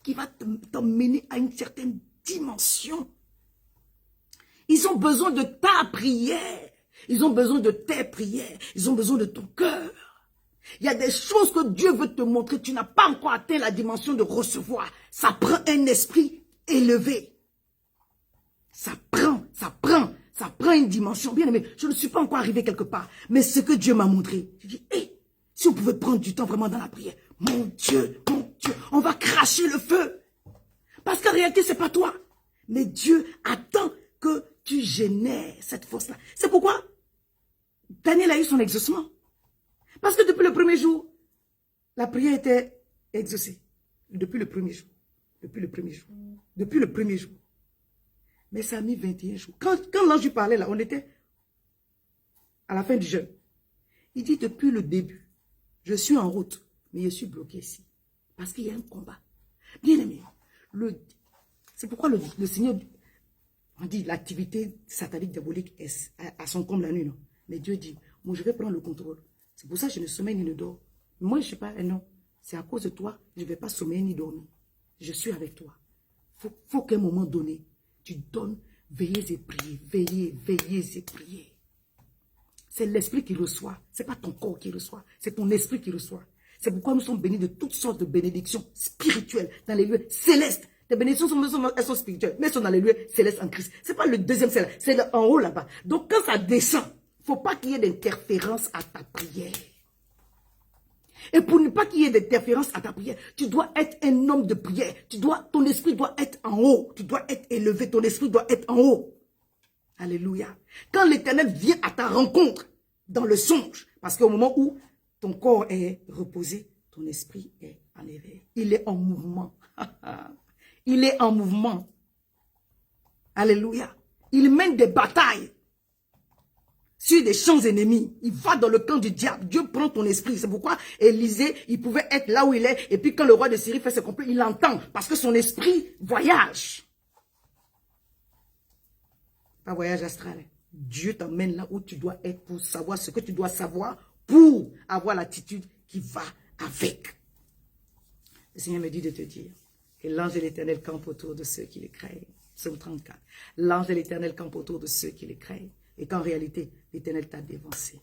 qui va t'emmener à une certaine dimension. Ils ont besoin de ta prière. Ils ont besoin de tes prières. Ils ont besoin de ton cœur. Il y a des choses que Dieu veut te montrer. Tu n'as pas encore atteint la dimension de recevoir. Ça prend un esprit élevé. Ça prend une dimension. Bien aimé, je ne suis pas encore arrivé quelque part. Mais ce que Dieu m'a montré, je dis, hey, si on pouvait prendre du temps vraiment dans la prière, mon Dieu, on va cracher le feu. Parce qu'en réalité, ce n'est pas toi. Mais Dieu attend que tu génères cette force-là. C'est pourquoi Daniel a eu son exaucement. Parce que depuis le premier jour, la prière était exaucée. Depuis le premier jour. Depuis le premier jour. Mais ça a mis 21 jours. Quand l'ange lui parlait là, on était à la fin du jeûne. Il dit depuis le début, je suis en route, mais je suis bloqué ici. Parce qu'il y a un combat. Bien aimé, c'est pourquoi le Seigneur, on dit l'activité satanique diabolique est à son comble la nuit. Non? Mais Dieu dit, moi je vais prendre le contrôle. C'est pour ça que je ne sommeille ni ne dors. Moi je ne sais pas, non. C'est à cause de toi, je ne vais pas sommeiller ni dormir. Je suis avec toi. Faut qu'à un moment donné, tu donnes, veillez et priez, veillez et priez. C'est l'esprit qui reçoit. Ce n'est pas ton corps qui reçoit. C'est ton esprit qui reçoit. C'est pourquoi nous sommes bénis de toutes sortes de bénédictions spirituelles dans les lieux célestes. Les bénédictions elles sont spirituelles, mais elles sont dans les lieux célestes en Christ. Ce n'est pas le deuxième ciel, c'est en haut là-bas. Donc quand ça descend, il ne faut pas qu'il y ait d'interférence à ta prière. Et pour ne pas qu'il y ait d'interférence à ta prière, tu dois être un homme de prière. Ton esprit doit être en haut. Tu dois être élevé. Ton esprit doit être en haut. Alléluia. Quand l'Éternel vient à ta rencontre dans le songe, parce qu'au moment où ton corps est reposé, ton esprit est en éveil. Il est en mouvement. Il est en mouvement. Alléluia. Il mène des batailles sur des champs ennemis. Il va dans le camp du diable. Dieu prend ton esprit. C'est pourquoi Élisée, il pouvait être là où il est. Et puis quand le roi de Syrie fait ses complots, il l'entend. Parce que son esprit voyage. Pas voyage astral. Dieu t'emmène là où tu dois être pour savoir ce que tu dois savoir pour avoir l'attitude qui va avec. Le Seigneur me dit de te dire que l'ange de l'Éternel campe autour de ceux qui le craignent. Psaume 34. L'ange de l'Éternel campe autour de ceux qui le craignent. Et qu'en réalité, l'Éternel t'a dévancé.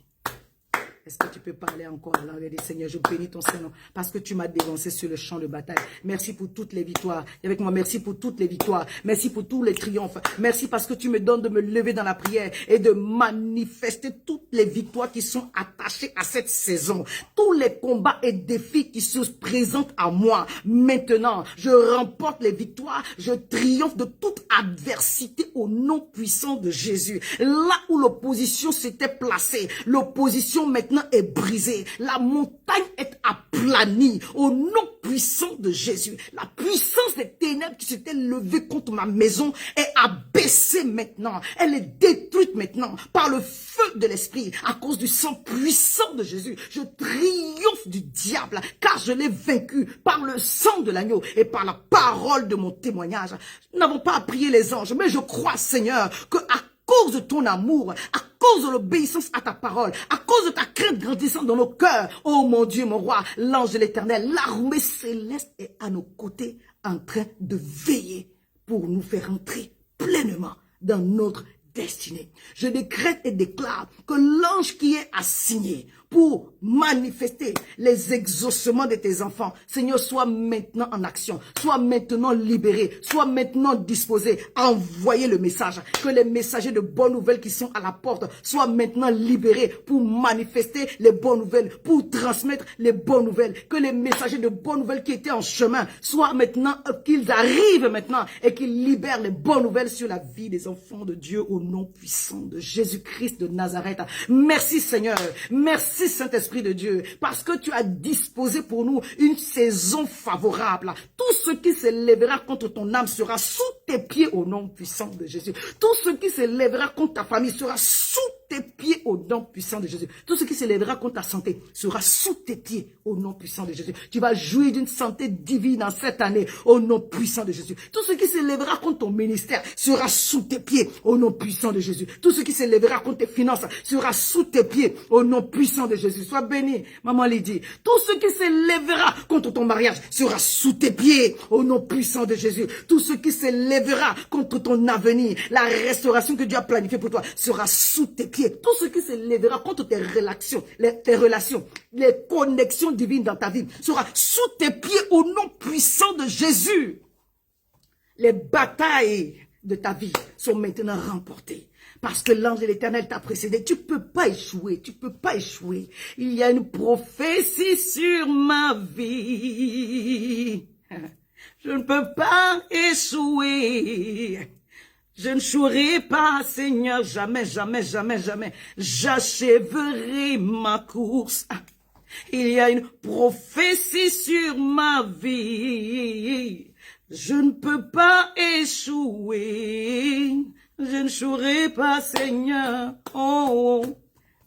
Est-ce que tu peux parler encore à l'envers des Seigneurs? Je bénis ton Saint-Nom parce que tu m'as dévancé sur le champ de bataille. Merci pour toutes les victoires. Et avec moi, merci pour toutes les victoires. Merci pour tous les triomphes. Merci parce que tu me donnes de me lever dans la prière et de manifester toutes les victoires qui sont attachées à cette saison. Tous les combats et défis qui se présentent à moi. Maintenant, je remporte les victoires. Je triomphe de toute adversité au nom puissant de Jésus. Là où l'opposition s'était placée, l'opposition maintenant est brisée. La montagne est aplanie au nom puissant de Jésus. La puissance des ténèbres qui s'était levée contre ma maison est abaissée maintenant. Elle est détruite maintenant par le feu de l'esprit à cause du sang puissant de Jésus. Je triomphe du diable car je l'ai vaincu par le sang de l'agneau et par la parole de mon témoignage. Nous n'avons pas à prier les anges, mais je crois, Seigneur, que à cause de ton amour, à cause de l'obéissance à ta parole, à cause de ta crainte grandissante dans nos cœurs. Oh mon Dieu, mon roi, l'ange de l'Éternel, l'armée céleste est à nos côtés en train de veiller pour nous faire entrer pleinement dans notre destinée. Je décrète et déclare que l'ange qui est assigné pour manifester les exaucements de tes enfants, Seigneur, soit maintenant en action, soit maintenant libéré, soit maintenant disposé à envoyer le message, que les messagers de bonnes nouvelles qui sont à la porte soient maintenant libérés pour manifester les bonnes nouvelles, pour transmettre les bonnes nouvelles, que les messagers de bonnes nouvelles qui étaient en chemin soient maintenant, qu'ils arrivent maintenant et qu'ils libèrent les bonnes nouvelles sur la vie des enfants de Dieu au nom puissant de Jésus-Christ de Nazareth. Merci Seigneur, merci Saint-Esprit de Dieu, parce que tu as disposé pour nous une saison favorable. Tout ce qui se lèvera contre ton âme sera sous tes pieds au nom puissant de Jésus. Tout ce qui se lèvera contre ta famille sera sous tes pieds au nom puissant de Jésus. Tout ce qui se lèvera contre ta santé sera sous tes pieds au nom puissant de Jésus. Tu vas jouir d'une santé divine en cette année au nom puissant de Jésus. Tout ce qui se lèvera contre ton ministère sera sous tes pieds au nom puissant de Jésus. Tout ce qui se lèvera contre tes finances sera sous tes pieds au nom puissant de Jésus. Sois béni, maman Lydie. Tout ce qui se lèvera contre ton mariage sera sous tes pieds au nom puissant de Jésus. Tout ce qui se lèvera contre ton avenir, la restauration que Dieu a planifiée pour toi sera sous tes pieds. Tout ce qui se lèvera contre tes relations, les connexions divines dans ta vie sera sous tes pieds au nom puissant de Jésus. Les batailles de ta vie sont maintenant remportées. Parce que l'ange de l'Éternel t'a précédé. Tu ne peux pas échouer. Tu ne peux pas échouer. Il y a une prophétie sur ma vie. Je ne peux pas échouer. Je ne jouerai pas, Seigneur, jamais, jamais, jamais, jamais. J'achèverai ma course. Il y a une prophétie sur ma vie. Je ne peux pas échouer. Je ne jouerai pas, Seigneur. Oh,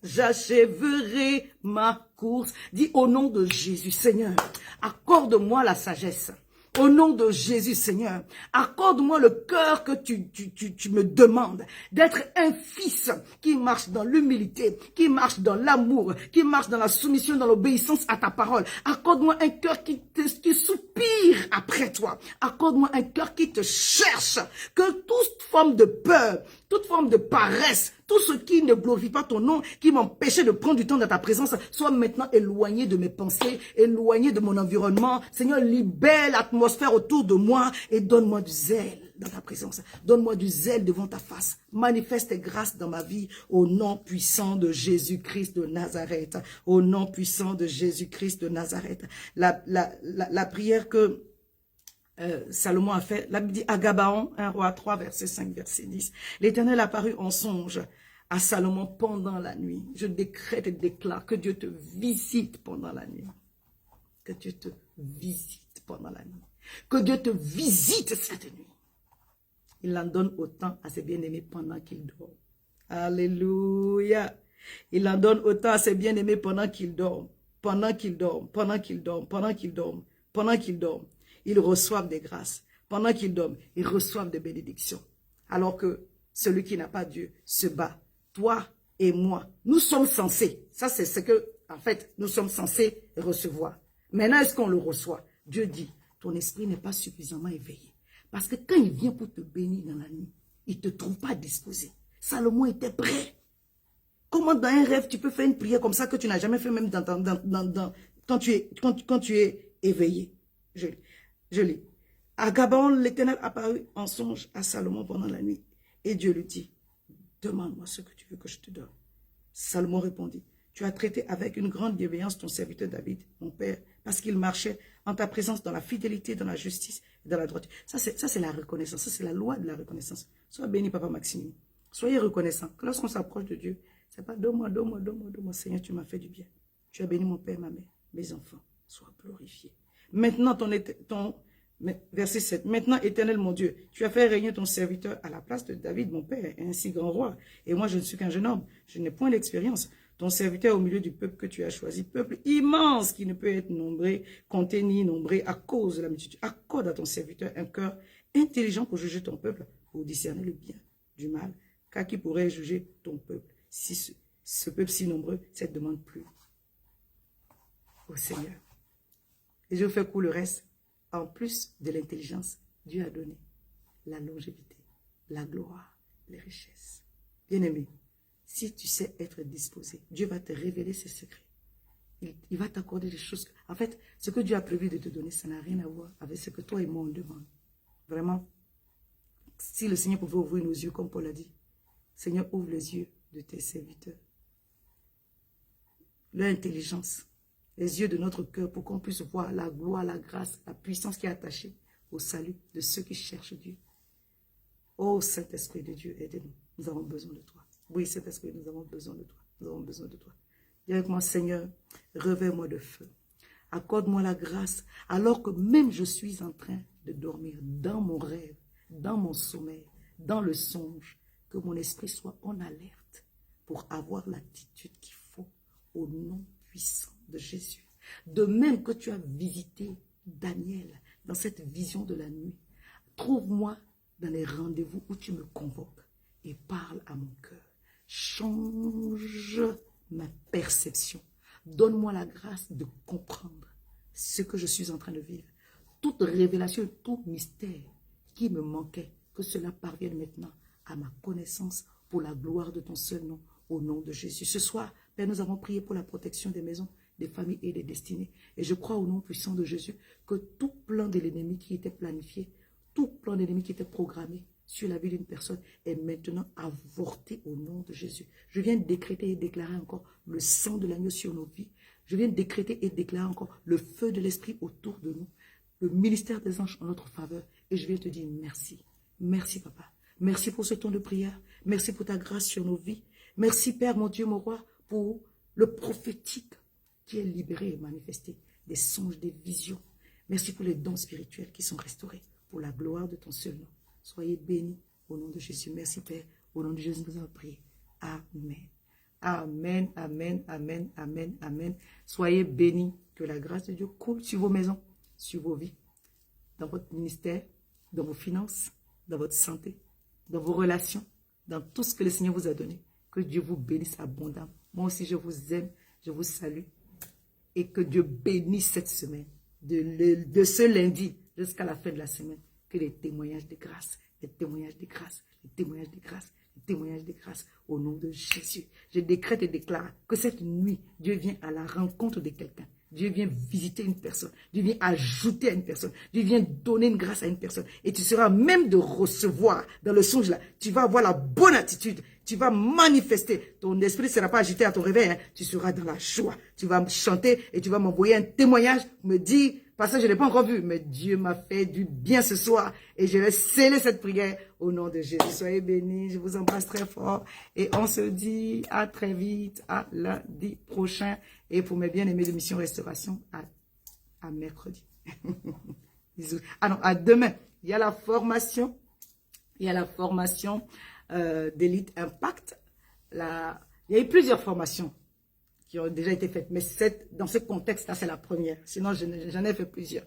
j'achèverai ma course. Dis au nom de Jésus, Seigneur, accorde-moi la sagesse. Au nom de Jésus, Seigneur, accorde-moi le cœur que tu me demandes, d'être un fils qui marche dans l'humilité, qui marche dans l'amour, qui marche dans la soumission, dans l'obéissance à ta parole. Accorde-moi un cœur qui soupire après toi. Accorde-moi un cœur qui te cherche, que toute forme de peur, toute forme de paresse, tout ce qui ne glorifie pas ton nom, qui m'empêchait de prendre du temps dans ta présence, soit maintenant éloigné de mes pensées, éloigné de mon environnement. Seigneur, libère l'atmosphère autour de moi et donne-moi du zèle dans ta présence. Donne-moi du zèle devant ta face. Manifeste tes grâces dans ma vie au nom puissant de Jésus-Christ de Nazareth. Au nom puissant de Jésus-Christ de Nazareth. La prière que Salomon a fait, la Bible dit à Gabaon, 1 roi 3, verset 5, verset 10. L'Éternel apparut en songe à Salomon pendant la nuit. Je décrète et déclare que Dieu te visite pendant la nuit. Que Dieu te visite pendant la nuit. Que Dieu te visite cette nuit. Il en donne autant à ses bien-aimés pendant qu'ils dorment. Alléluia. Il en donne autant à ses bien-aimés pendant qu'ils dorment. Pendant qu'ils dorment, pendant qu'ils dorment, pendant qu'ils dorment, pendant qu'ils dorment. Ils reçoivent des grâces. Pendant qu'ils dorment, ils reçoivent des bénédictions. Alors que celui qui n'a pas Dieu se bat. Toi et moi, nous sommes censés. Ça, c'est ce que, en fait, nous sommes censés recevoir. Maintenant, est-ce qu'on le reçoit? Dieu dit, ton esprit n'est pas suffisamment éveillé. Parce que quand il vient pour te bénir dans la nuit, il ne te trouve pas disposé. Salomon était prêt. Comment dans un rêve, tu peux faire une prière comme ça que tu n'as jamais fait même quand tu es éveillé? Je lis. À Gabaon, l'Éternel apparut en songe à Salomon pendant la nuit. Et Dieu lui dit, demande-moi ce que tu veux que je te donne. Salomon répondit, tu as traité avec une grande bienveillance ton serviteur David, mon père, parce qu'il marchait en ta présence dans la fidélité, dans la justice et dans la droiture. Ça, c'est la reconnaissance. Ça, c'est la loi de la reconnaissance. Sois béni, Papa Maxime. Soyez reconnaissant. Que lorsqu'on s'approche de Dieu, c'est pas donne-moi, Seigneur, tu m'as fait du bien. Tu as béni mon père, ma mère, mes enfants. Sois glorifié. Maintenant, verset 7. Maintenant, Éternel mon Dieu, tu as fait régner ton serviteur à la place de David, mon père, ainsi grand roi. Et moi, je ne suis qu'un jeune homme. Je n'ai point d'expérience. Ton serviteur au milieu du peuple que tu as choisi, peuple immense qui ne peut être nombré, compté ni nombré à cause de la multitude. Accorde à ton serviteur un cœur intelligent pour juger ton peuple, pour discerner le bien du mal, Car qui pourrait juger ton peuple si ce peuple si nombreux, cette demande plus au Seigneur. Et je fais pour le reste. En plus de l'intelligence, Dieu a donné la longévité, la gloire, les richesses. Bien-aimé, si tu sais être disposé, Dieu va te révéler ses secrets. Il va t'accorder des choses. En fait, ce que Dieu a prévu de te donner, ça n'a rien à voir avec ce que toi et moi on demande. Vraiment, si le Seigneur pouvait ouvrir nos yeux, comme Paul a dit, Seigneur, ouvre les yeux de tes serviteurs. Leur intelligence, les yeux de notre cœur pour qu'on puisse voir la gloire, la grâce, la puissance qui est attachée au salut de ceux qui cherchent Dieu. Oh Saint-Esprit de Dieu, aide-nous. Nous avons besoin de toi. Oui, Saint-Esprit, nous avons besoin de toi. Nous avons besoin de toi. Dis avec moi, Seigneur, revêt-moi de feu. Accorde-moi la grâce, alors que même je suis en train de dormir dans mon rêve, dans mon sommeil, dans le songe, que mon esprit soit en alerte pour avoir l'attitude qu'il faut au nom puissant de Jésus. De même que tu as visité Daniel dans cette vision de la nuit, trouve-moi dans les rendez-vous où tu me convoques et parle à mon cœur. Change ma perception. Donne-moi la grâce de comprendre ce que je suis en train de vivre. Toute révélation, tout mystère qui me manquait, que cela parvienne maintenant à ma connaissance pour la gloire de ton seul nom, au nom de Jésus. Ce soir, Père, nous avons prié pour la protection des maisons, des familles et des destinées. Et je crois au nom puissant de Jésus que tout plan de l'ennemi qui était planifié, tout plan de l'ennemi qui était programmé sur la vie d'une personne est maintenant avorté au nom de Jésus. Je viens décréter et déclarer encore le sang de l'agneau sur nos vies. Je viens décréter et déclarer encore le feu de l'esprit autour de nous, le ministère des anges en notre faveur. Et je viens te dire merci. Merci, Papa. Merci pour ce temps de prière. Merci pour ta grâce sur nos vies. Merci, Père, mon Dieu, mon roi, pour le prophétique qui est libéré et manifesté, des songes, des visions. Merci pour les dons spirituels qui sont restaurés pour la gloire de ton seul nom. Soyez bénis au nom de Jésus. Merci, Père. Au nom de Jésus, nous avons prié. Amen. Amen, amen, amen, amen, amen. Soyez bénis. Que la grâce de Dieu coule sur vos maisons, sur vos vies, dans votre ministère, dans vos finances, dans votre santé, dans vos relations, dans tout ce que le Seigneur vous a donné. Que Dieu vous bénisse abondamment. Moi aussi, je vous aime, je vous salue. Et que Dieu bénisse cette semaine, de ce lundi jusqu'à la fin de la semaine. Que les témoignages de grâce, les témoignages de grâce, les témoignages de grâce, les témoignages de grâce, au nom de Jésus. Je décrète et déclare que cette nuit, Dieu vient à la rencontre de quelqu'un. Dieu vient visiter une personne. Dieu vient ajouter à une personne. Dieu vient donner une grâce à une personne. Et tu seras même de recevoir dans le songe là. Tu vas avoir la bonne attitude. Tu vas manifester. Ton esprit ne sera pas agité à ton réveil. Hein. Tu seras dans la joie. Tu vas chanter et tu vas m'envoyer un témoignage. Me dire, parce que je ne l'ai pas encore vu, mais Dieu m'a fait du bien ce soir. Et je vais sceller cette prière au nom de Jésus. Soyez bénis. Je vous embrasse très fort. Et on se dit à très vite, à lundi prochain. Et pour mes bien-aimés de Mission Restauration, à mercredi. Bisous. Ah non, à demain. Il y a la formation. Il y a la formation d'Elite Impact. Il y a eu plusieurs formations qui ont déjà été faites. Mais dans ce contexte-là, c'est la première. Sinon, j'en ai fait plusieurs.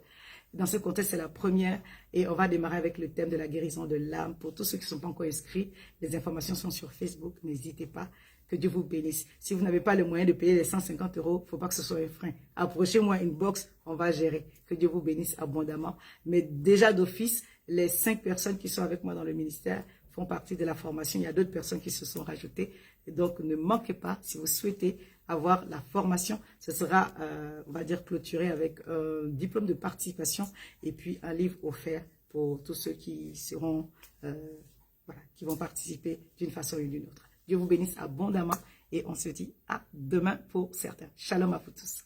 Dans ce contexte, c'est la première. Et on va démarrer avec le thème de la guérison de l'âme. Pour tous ceux qui ne sont pas encore inscrits, les informations sont sur Facebook. N'hésitez pas. Que Dieu vous bénisse. Si vous n'avez pas le moyen de payer les 150 €, il ne faut pas que ce soit un frein. Approchez-moi une box, on va gérer. Que Dieu vous bénisse abondamment. Mais déjà d'office, les 5 personnes qui sont avec moi dans le ministère font partie de la formation. Il y a d'autres personnes qui se sont rajoutées. Et donc, ne manquez pas, si vous souhaitez avoir la formation, ce sera, on va dire, clôturé avec un diplôme de participation et puis un livre offert pour tous ceux qui seront, voilà, qui vont participer d'une façon ou d'une autre. Dieu vous bénisse abondamment et on se dit à demain pour certains. Shalom à vous tous.